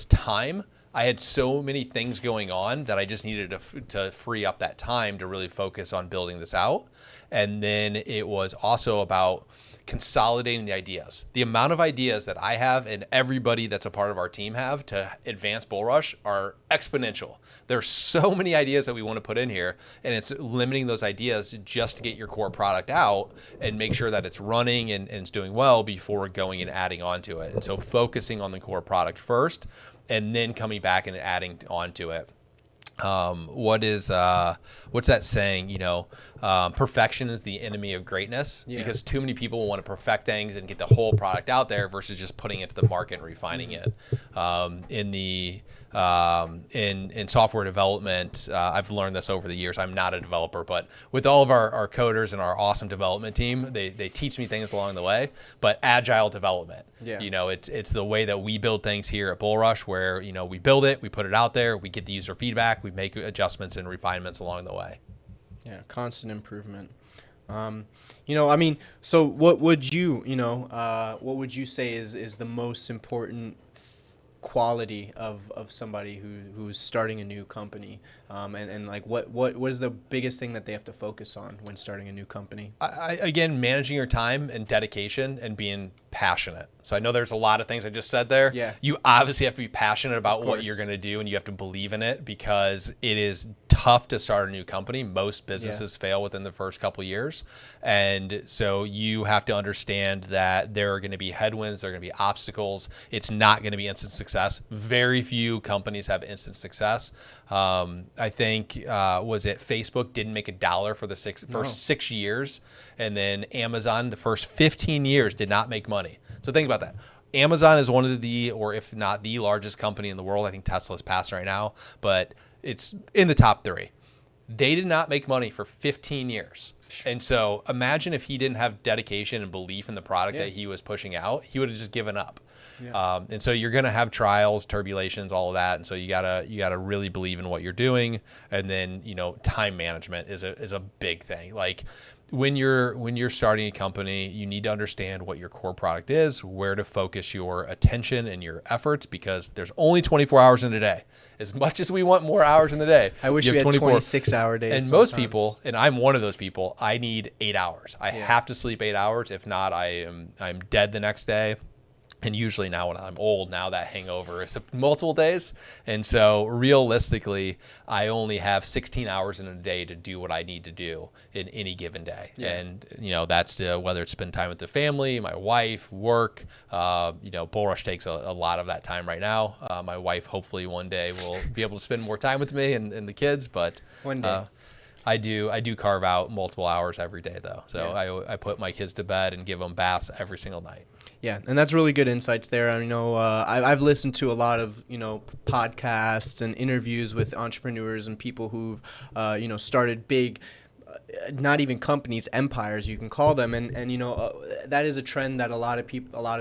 time. I had so many things going on that I just needed to free up that time to really focus on building this out. And then it was also about consolidating the ideas. The amount of ideas that I have and everybody that's a part of our team have to advance BullRush are exponential. There's so many ideas that we want to put in here, and it's limiting those ideas just to get your core product out and make sure that it's running and it's doing well before going and adding onto it. And so focusing on the core product first, and then coming back and adding onto it. What's that saying? Perfection is the enemy of greatness, because too many people want to perfect things and get the whole product out there versus just putting it to the market and refining it. In software development, I've learned this over the years. I'm not a developer, but with all of our coders and our awesome development team, they teach me things along the way. But agile development, it's the way that we build things here at BullRush, where we build it, we put it out there, we get the user feedback, we make adjustments and refinements along the way. Yeah, constant improvement. So what would you say is the most important quality of somebody who's starting a new company, and like what is the biggest thing that they have to focus on when starting a new company? Again, managing your time and dedication and being passionate. So I know there's a lot of things I just said there. Yeah. You obviously have to be passionate about what you're going to do, and you have to believe in it, because it is tough to start a new company. Most businesses fail within the first couple of years. And so you have to understand that there are going to be headwinds, there are going to be obstacles. It's not going to be instant success. Very few companies have instant success. I think, was it Facebook didn't make $1 for the first 6 years. And then Amazon, the first 15 years, did not make money. So think about that. Amazon is one of the, or if not the largest company in the world. I think Tesla's passed right now, but it's in the top 3. They did not make money for 15 years. And so imagine if he didn't have dedication and belief in the product that he was pushing out, he would have just given up. Yeah. And so you're going to have trials, turbulations, all of that. And so you gotta really believe in what you're doing. And then, time management is a big thing. Like, when you're starting a company, you need to understand what your core product is, where to focus your attention and your efforts, because there's only 24 hours in a day. As much as we want more hours in the day, I wish we had 26-hour days. And sometimes. Most people, and I'm one of those people, I need 8 hours. I have to sleep 8 hours. If not, I'm dead the next day. And usually now when I'm old, now that hangover is multiple days. And so realistically, I only have 16 hours in a day to do what I need to do in any given day. Yeah. And, that's whether it's spend time with the family, my wife, work. BullRush takes a lot of that time right now. My wife, hopefully one day, will be able to spend more time with me and the kids. But one day. I do carve out multiple hours every day, though. So I put my kids to bed and give them baths every single night. Yeah, and that's really good insights there. I've listened to a lot of, podcasts and interviews with entrepreneurs and people who've, started big, not even companies, empires, you can call them. And that is a trend that a lot of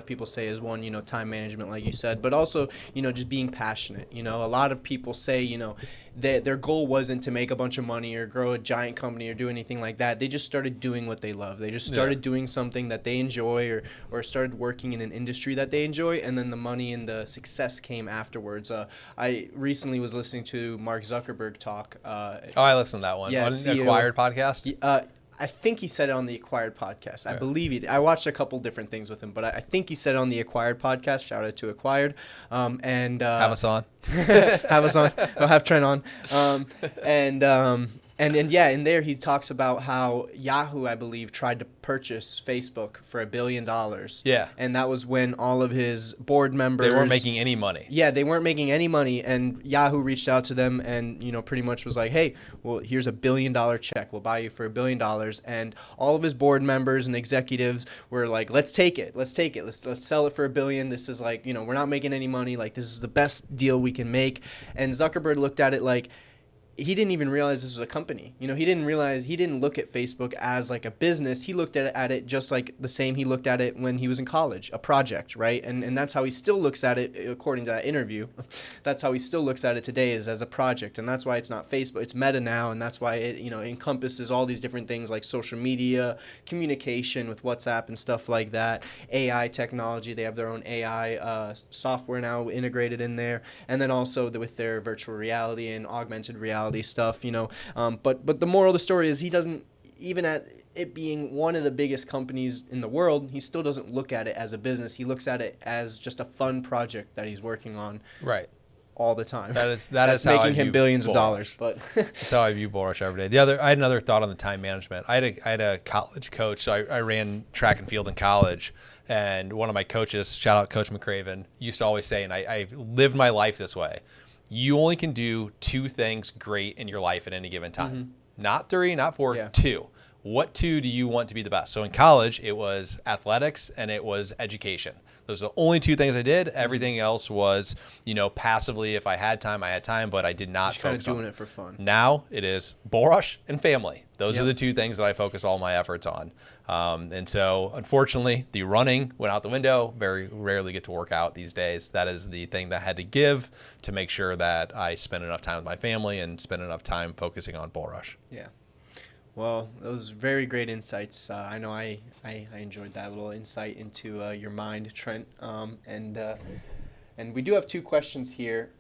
people say is one, time management, like you said, but also, just being passionate. A lot of people say, their goal wasn't to make a bunch of money or grow a giant company or do anything like that. They just started doing what they love. They just started doing something that they enjoy, or started working in an industry that they enjoy, and then the money and the success came afterwards. I recently was listening to Mark Zuckerberg talk. I listened to that one. Yeah, on the Acquired podcast. I think he said it on the Acquired podcast. I believe he did. I watched a couple different things with him, but I think he said it on the Acquired podcast. Shout out to Acquired. And have us on. Have us on. I'll have Trent on. And yeah, in there he talks about how Yahoo, I believe, tried to purchase Facebook for $1 billion. Yeah. And that was when all of his board members... They weren't making any money. Yeah, they weren't making any money, and Yahoo reached out to them and, pretty much was like, hey, well, here's $1 billion check. We'll buy you for $1 billion. And all of his board members and executives were like, let's take it. Let's sell it for $1 billion. This is like, we're not making any money. Like, this is the best deal we can make. And Zuckerberg looked at it like, he didn't even realize this was a company. He didn't look at Facebook as like a business. He looked at it just like the same he looked at it when he was in college, a project, right? And that's how he still looks at it, according to that interview. That's how he still looks at it today, is as a project. And that's why it's not Facebook, it's Meta now, and that's why it, encompasses all these different things like social media, communication with WhatsApp and stuff like that, AI technology. They have their own AI software now integrated in there, and then also with their virtual reality and augmented reality stuff, but the moral of the story is he doesn't, even at it being one of the biggest companies in the world, he still doesn't look at it as a business. He looks at it as just a fun project that he's working on right all the time. That's making how I him view billions of BullRush. dollars. But that's how I view BullRush every day. I had another thought on the time management. I had a college coach. So I ran track and field in college, and one of my coaches, shout out Coach McCraven, used to always say, and I lived my life this way: you only can do 2 things great in your life at any given time. Mm-hmm. Not 3, not 4, Yeah. 2. What 2 do you want to be the best? So in college, it was athletics and it was education. Those are the only 2 things I did. Everything else was, passively. If I had time, but I did not just kind of focus on doing it for fun. Now it is BullRush and family. Those Yep. are the 2 things that I focus all my efforts on. And so, unfortunately, the running went out the window. Very rarely get to work out these days. That is the thing that I had to give to make sure that I spend enough time with my family and spend enough time focusing on BullRush. Yeah. Well, those very great insights. I know I enjoyed that little insight into your mind, Trent. And we do have 2 questions here.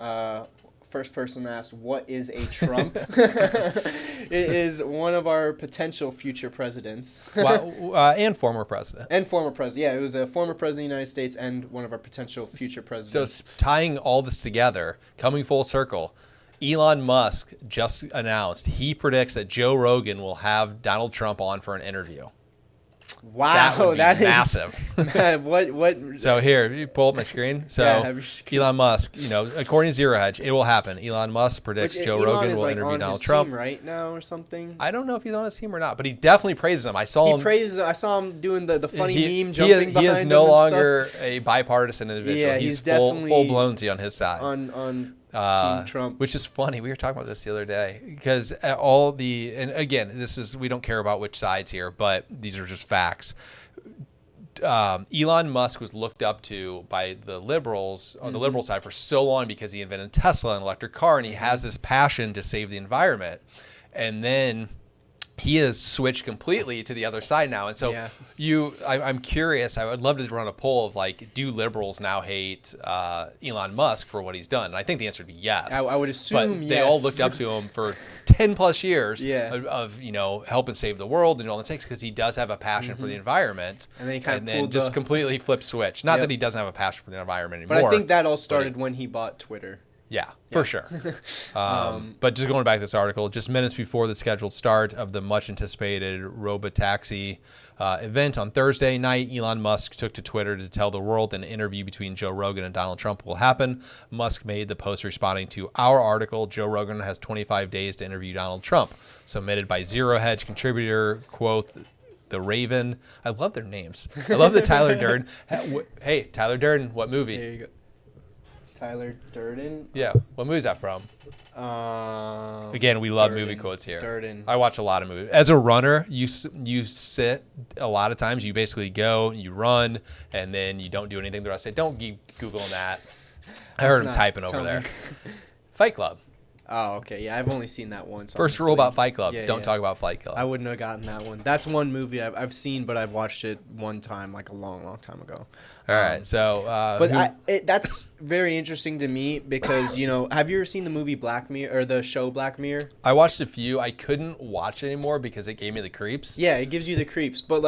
First person asked, what is a Trump? It is one of our potential future presidents. And former president. And former president. Yeah, it was a former president of the United States and one of our potential future presidents. So tying all this together, coming full circle, Elon Musk just announced he predicts that Joe Rogan will have Donald Trump on for an interview. Wow, that is massive. Man, what? So here, you pull up my screen. So have your screen. Elon Musk, according to Zero Hedge, it will happen. Elon Musk predicts Joe Rogan will interview on Donald his Trump team right now or something. I don't know if he's on his team or not, but he definitely praises him. I saw him. I saw him doing the funny meme jumping behind him. He is no longer a bipartisan individual. Yeah, he's definitely full blown on his side. On Team Trump. Which is funny. We were talking about this the other day because and again, we don't care about which sides here, but these are just facts. Elon Musk was looked up to by the liberals on the liberal side for so long because he invented Tesla, an electric car, and he has this passion to save the environment. And then he has switched completely to the other side now. And so I'm curious. I would love to run a poll of do liberals now hate Elon Musk for what he's done? And I think the answer would be yes. I would assume but they all looked up to him for 10 plus years of helping save the world and all it takes because he does have a passion for the environment. And then he just completely flip switch. Not that he doesn't have a passion for the environment anymore. But I think that all started when he bought Twitter. Yeah, for sure. But just going back to this article, just minutes before the scheduled start of the much-anticipated robotaxi event on Thursday night, Elon Musk took to Twitter to tell the world an interview between Joe Rogan and Donald Trump will happen. Musk made the post responding to our article, Joe Rogan has 25 days to interview Donald Trump, submitted by Zero Hedge contributor, quote, The Raven. I love their names. I love the Tyler Durden. Hey, Tyler Durden, what movie? There you go. Tyler Durden? Yeah. What movie is that from? Again, we love movie quotes here. Durden. I watch a lot of movies. As a runner, you sit a lot of times. You basically go, you run, and then you don't do anything the rest of the day. Don't keep Googling that. I heard him typing over there. Fight Club. Oh, okay. Yeah, I've only seen that once. First rule about Fight Club. Don't talk about Fight Club. I wouldn't have gotten that one. That's one movie I've seen, but I've watched it one time, like a long, long time ago. All right. So, that's very interesting to me because, have you ever seen the movie Black Mirror or the show Black Mirror? I watched a few. I couldn't watch it anymore because it gave me the creeps. Yeah, it gives you the creeps. But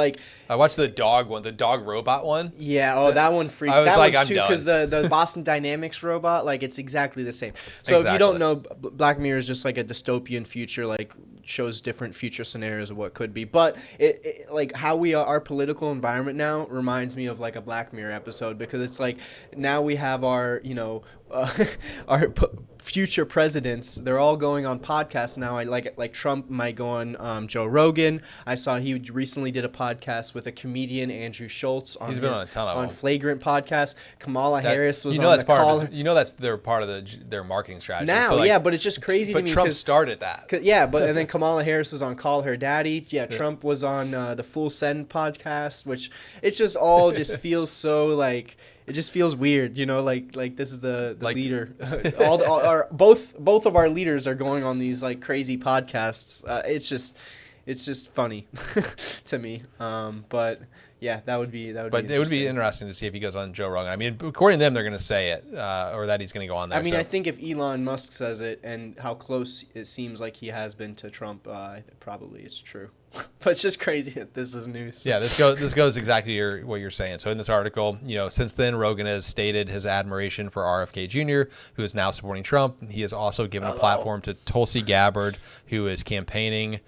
I watched the dog one, the dog robot one. Yeah. Oh, that one freaked. I was that like, one's I'm too because the Boston Dynamics robot, it's exactly the same. So if you don't know, Black Mirror is just like a dystopian future, like shows different future scenarios of what could be. But it like how we are, our political environment now reminds me of like a Black Mirror episode, because it's like now we have our, our future presidents. They're all going on podcasts now. I like Trump might go on Joe Rogan. I saw he recently did a podcast with a comedian, Andrew Schultz. He's been on a ton of on them. Flagrant podcast. Kamala Harris was on that's the part call. of that's their part of their marketing strategy. Now, So, like, yeah, but it's just crazy to but me. Trump started that. Yeah, but and then Kamala Harris was on Call Her Daddy. Yeah, Trump was on the Full Send podcast, which it's just all just feels so like it just feels weird, like this is the Like- leader. Both of our leaders are going on these like crazy podcasts. It's just funny to me. But yeah, that would be. But it would be interesting to see if he goes on Joe Rogan. I mean, according to them, they're going to say it, or that he's going to go on there. I mean, so. I think if Elon Musk says it and how close it seems like he has been to Trump, probably it's true. But it's just crazy that this is news. Yeah, this goes exactly what you're saying. So in this article, since then, Rogan has stated his admiration for RFK Jr., who is now supporting Trump. He has also given a platform to Tulsi Gabbard, who is campaigning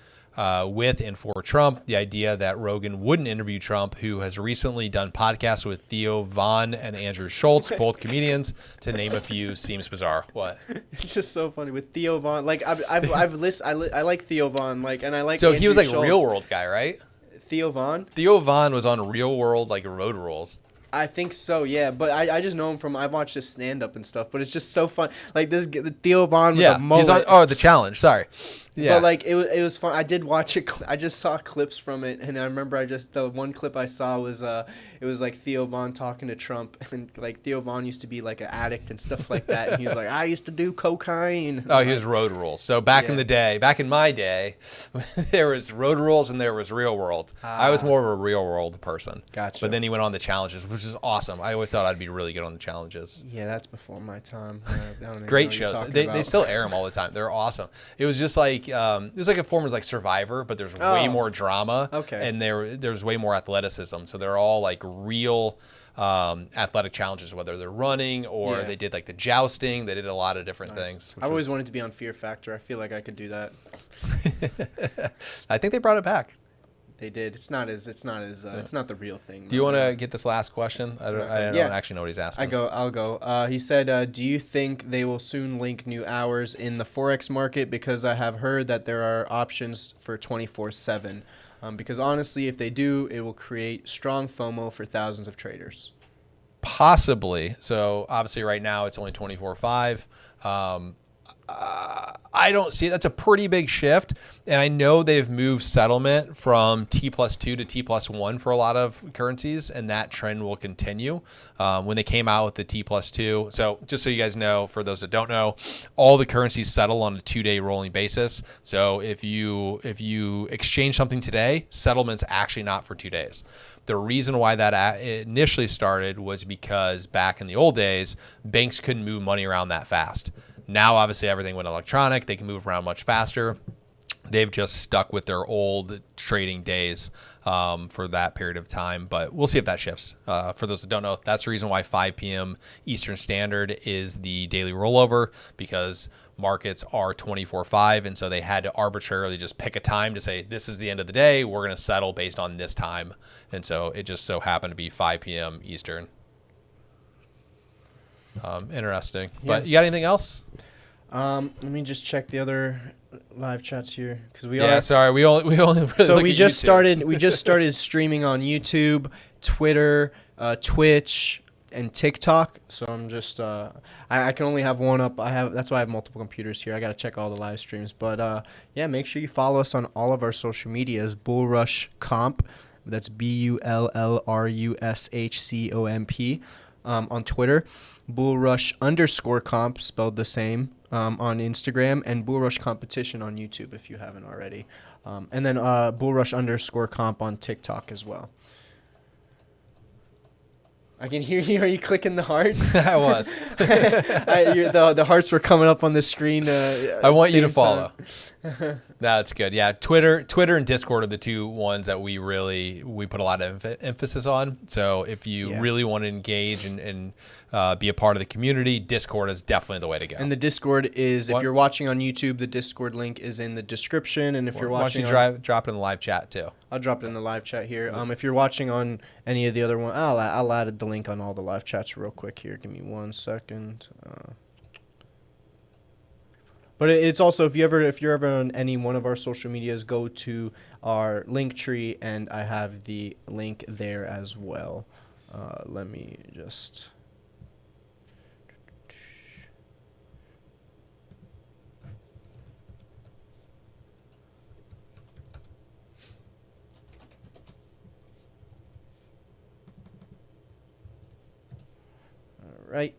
with and for Trump. The idea that Rogan wouldn't interview Trump, who has recently done podcasts with Theo Von and Andrew Schultz, both comedians, to name a few, seems bizarre. What? It's just so funny with Theo Von. Like I've listened. I like Theo Von. Like, and I like. So Andrew he was like Schultz. a Real World guy, right? Theo Von. Theo Von was on Real World, like Road Rules. I think so, yeah. But I just know him from, I've watched his stand-up and stuff. But it's just so fun. Like this, Theo Von with a mullet. He's on. Oh, The Challenge. Sorry. Yeah. But like it was fun. I did watch it. I just saw clips from it, and I remember the one clip I saw was it was like Theo Von talking to Trump, and like Theo Von used to be like an addict and stuff like that, and he was like, I used to do cocaine. Oh, he was Road Rules. So back in my day, there was Road Rules and there was Real World. I was more of a Real World person. Gotcha. But then he went on the challenges, which is awesome. I always thought I'd be really good on the challenges. Yeah, that's before my time. I don't even know Great what you're shows. talking They about. still air them all the time. They're awesome. It was just like it was like a form of like Survivor, but there's way more drama. Okay. And there's way more athleticism. So they're all like real athletic challenges, whether they're running or they did like the jousting. They did a lot of different things. I've always wanted to be on Fear Factor. I feel like I could do that. I think they brought it back. They did. It's not the real thing. Do you want to get this last question? I don't actually know what he's asking. I'll go. He said, do you think they will soon link new hours in the Forex market? Because I have heard that there are options for 24/7. Because honestly, if they do, it will create strong FOMO for thousands of traders. Possibly. So obviously right now it's only 24/5. I don't see it. That's a pretty big shift. And I know they've moved settlement from T+2 to T+1 for a lot of currencies, and that trend will continue. When they came out with the T+2, so just so you guys know, for those that don't know, all the currencies settle on a 2-day rolling basis. So if you exchange something today, settlement's actually not for 2 days. The reason why that initially started was because back in the old days, banks couldn't move money around that fast. Now, obviously, everything went electronic. They can move around much faster. They've just stuck with their old trading days for that period of time. But we'll see if that shifts. For those that don't know, that's the reason why 5 p.m. Eastern Standard is the daily rollover, because markets are 24/5. And so they had to arbitrarily just pick a time to say, this is the end of the day. We're going to settle based on this time. And so it just so happened to be 5 p.m. Eastern. Interesting. Yeah. But you got anything else? Let me just check the other live chats here, because Sorry, we only really So look we at just YouTube. we just started streaming on YouTube, Twitter, Twitch, and TikTok. So I'm just I can only have one up. That's why I have multiple computers here. I got to check all the live streams. But yeah, make sure you follow us on all of our social medias. BullRush Comp. That's BullRushComp on Twitter. BullRush_comp spelled the same on Instagram, and BullRush Competition on YouTube if you haven't already. And then BullRush_comp on TikTok as well. I can hear you. Are you clicking the hearts? I was. The hearts were coming up on the screen. I want you to follow. That's good. Yeah, Twitter and Discord are the two ones that we put a lot of emphasis on. So if you really want to engage and be a part of the community, Discord is definitely the way to go. And the Discord is, if you're watching on YouTube, the Discord link is in the description. And if you're watching, why don't you drop it in the live chat too? I'll drop it in the live chat here. If you're watching on any of the other ones, I'll add the link on all the live chats real quick here. Give me 1 second. But it's also, if you're ever on any one of our social medias, go to our link tree, and I have the link there as well. Let me just. Right,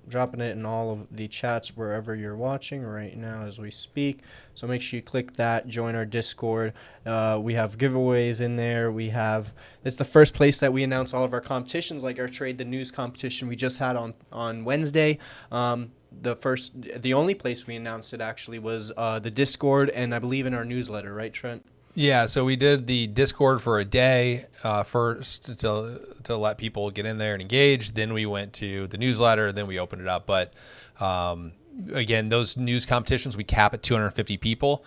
dropping it in all of the chats wherever you're watching right now as we speak. So make sure you click that, join our Discord. We have giveaways in there. It's the first place that we announce all of our competitions, like our Trade the News competition we just had on Wednesday. The only place we announced it actually was the Discord, and I believe in our newsletter, right, Trent? Yeah, so we did the Discord for a day first to let people get in there and engage. Then we went to the newsletter. Then we opened it up. But again, those news competitions, we cap at 250 people.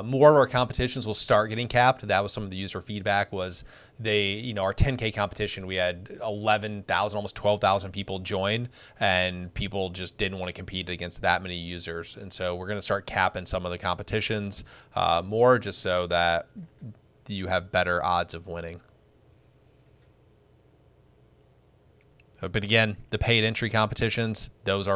More of our competitions will start getting capped. That was some of the user feedback was our 10K competition, we had 11,000, almost 12,000 people join, and people just didn't want to compete against that many users. And so we're going to start capping some of the competitions more just so that you have better odds of winning. But again, the paid entry competitions, those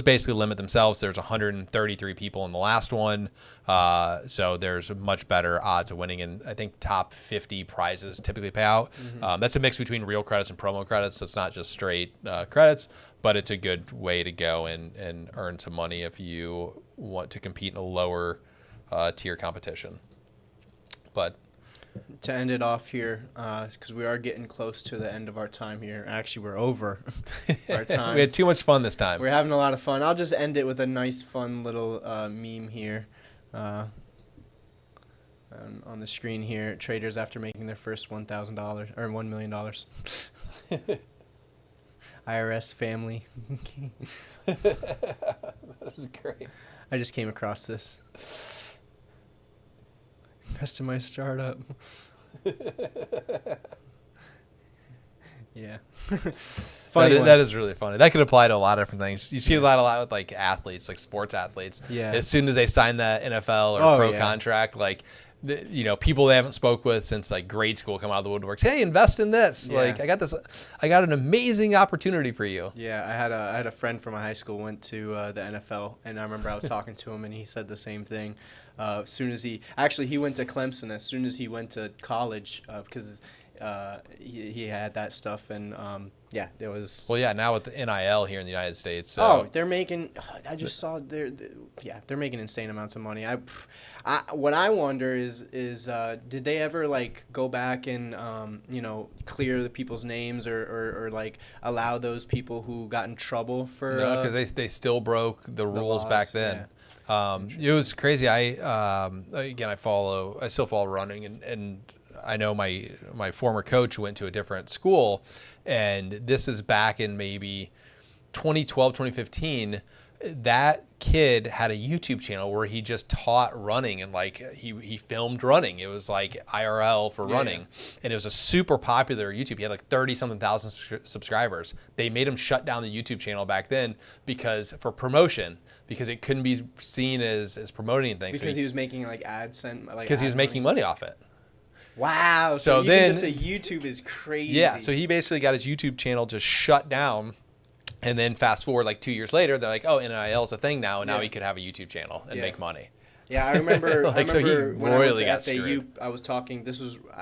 basically limit themselves. There's 133 people in the last one. So there's much better odds of winning. And I think top 50 prizes typically pay out. Mm-hmm. That's a mix between real credits and promo credits. So it's not just straight credits, but it's a good way to go and earn some money if you want to compete in a lower tier competition. But to end it off here, because we are getting close to the end of our time here. Actually, we're over our time. We had too much fun this time. We're having a lot of fun. I'll just end it with a nice, fun little meme here. On the screen here, traders after making their first $1,000 or $1 million. IRS family. That was great. I just came across this. Invest in my startup. Yeah. Funny that is really funny. That could apply to a lot of different things. You see a lot with like athletes, like sports athletes. Yeah. As soon as they sign that NFL or pro contract, like people they haven't spoke with since like grade school come out of the woodworks. Hey, invest in this. Yeah. Like I got an amazing opportunity for you. Yeah, I had a friend from my high school went to the NFL, and I remember I was talking to him, and he said the same thing. As soon as he went to Clemson, as soon as he went to college, because he had that stuff, and it was. Well, yeah, now with the NIL here in the United States. So. They're making. I just saw they're making insane amounts of money. What I wonder is did they ever like go back and clear the people's names or like allow those people who got in trouble for? No, because they still broke the rules laws, back then. Yeah. It was crazy. I still follow running, and I know my former coach went to a different school, and this is back in maybe 2012, 2015. That kid had a YouTube channel where he just taught running, and like he filmed running. It was like IRL for running, and it was a super popular YouTube. He had like 30-something thousand subscribers. They made him shut down the YouTube channel back then for promotion, because it couldn't be seen as promoting things. Because he was making like AdSense. Because he was making money off it. Wow. So then just YouTube is crazy. Yeah. So he basically got his YouTube channel just shut down. And then fast forward like 2 years later, they're like, oh, NIL is a thing now, and now he could have a YouTube channel and make money. Yeah, I remember. So he when really I got went to FAU, screwed. I was talking.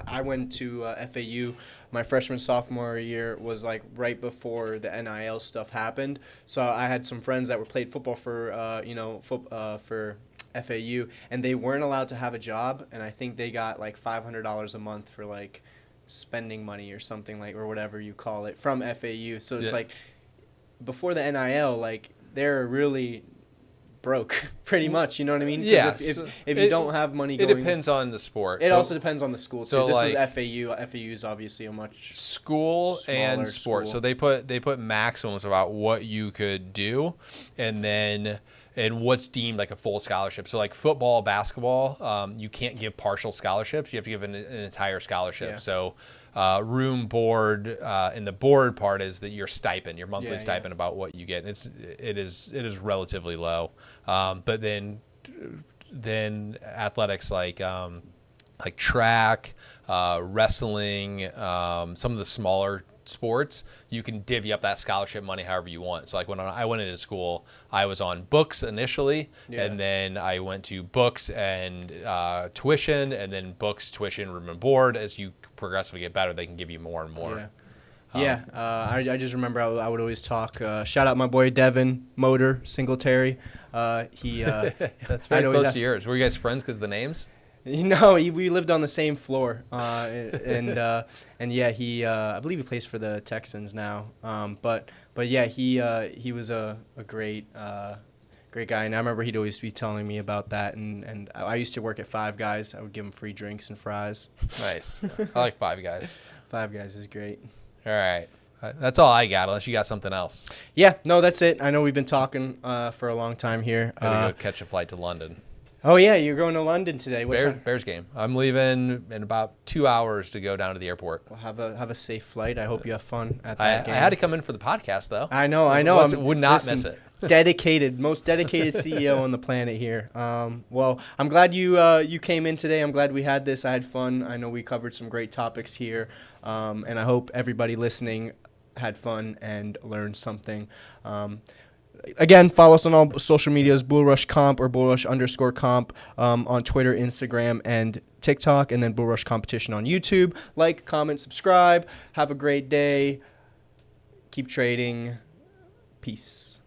I went to FAU. My freshman sophomore year was like right before the NIL stuff happened. So I had some friends that played football for for FAU, and they weren't allowed to have a job, and I think they got like $500 a month for like spending money or something like, or whatever you call it, from FAU. So it's like, before the NIL, like they're really broke, pretty much. You know what I mean? 'Cause Yeah. If you don't have money It going, depends on the sport. it also depends on the school too. so This like- was FAU. FAU is obviously a much school and smaller sport. school. So they put maximums about what you could do, and what's deemed like a full scholarship. So like football, basketball, you can't give partial scholarships. You have to give an entire scholarship. Yeah. So room, board, and the board part is that your stipend, your monthly Yeah, stipend, about what you get. It is relatively low. But then athletics like track, wrestling, some of the smaller sports, you can divvy up that scholarship money however you want. So like when I went into school, I was on books initially, and then I went to books and tuition, and then books, tuition, room and board. As you progressively get better, they can give you more and more. I just remember I would always talk. Shout out my boy Devin Motor Singletary. He That's very close to yours. Were you guys friends because of the names? We lived on the same floor, and yeah, I believe he plays for the Texans now. But yeah, he was a great guy, and I remember he'd always be telling me about that. And I used to work at Five Guys. I would give him free drinks and fries. Nice. I like Five Guys. Five Guys is great. All right. That's all I got, unless you got something else. Yeah, no, that's it. I know we've been talking for a long time here. Gotta go catch a flight to London. Oh yeah, you're going to London today. What time? Bears game. I'm leaving in about 2 hours to go down to the airport. Well, have a safe flight. I hope you have fun at that game. I had to come in for the podcast though. I know. Would not miss it. Most dedicated CEO on the planet here. Well, I'm glad you came in today. I'm glad we had this. I had fun. I know we covered some great topics here, and I hope everybody listening had fun and learned something. Again, follow us on all social medias, BullRush Comp or BullRush_comp on Twitter, Instagram, and TikTok, and then BullRush Competition on YouTube. Like, comment, subscribe. Have a great day. Keep trading. Peace.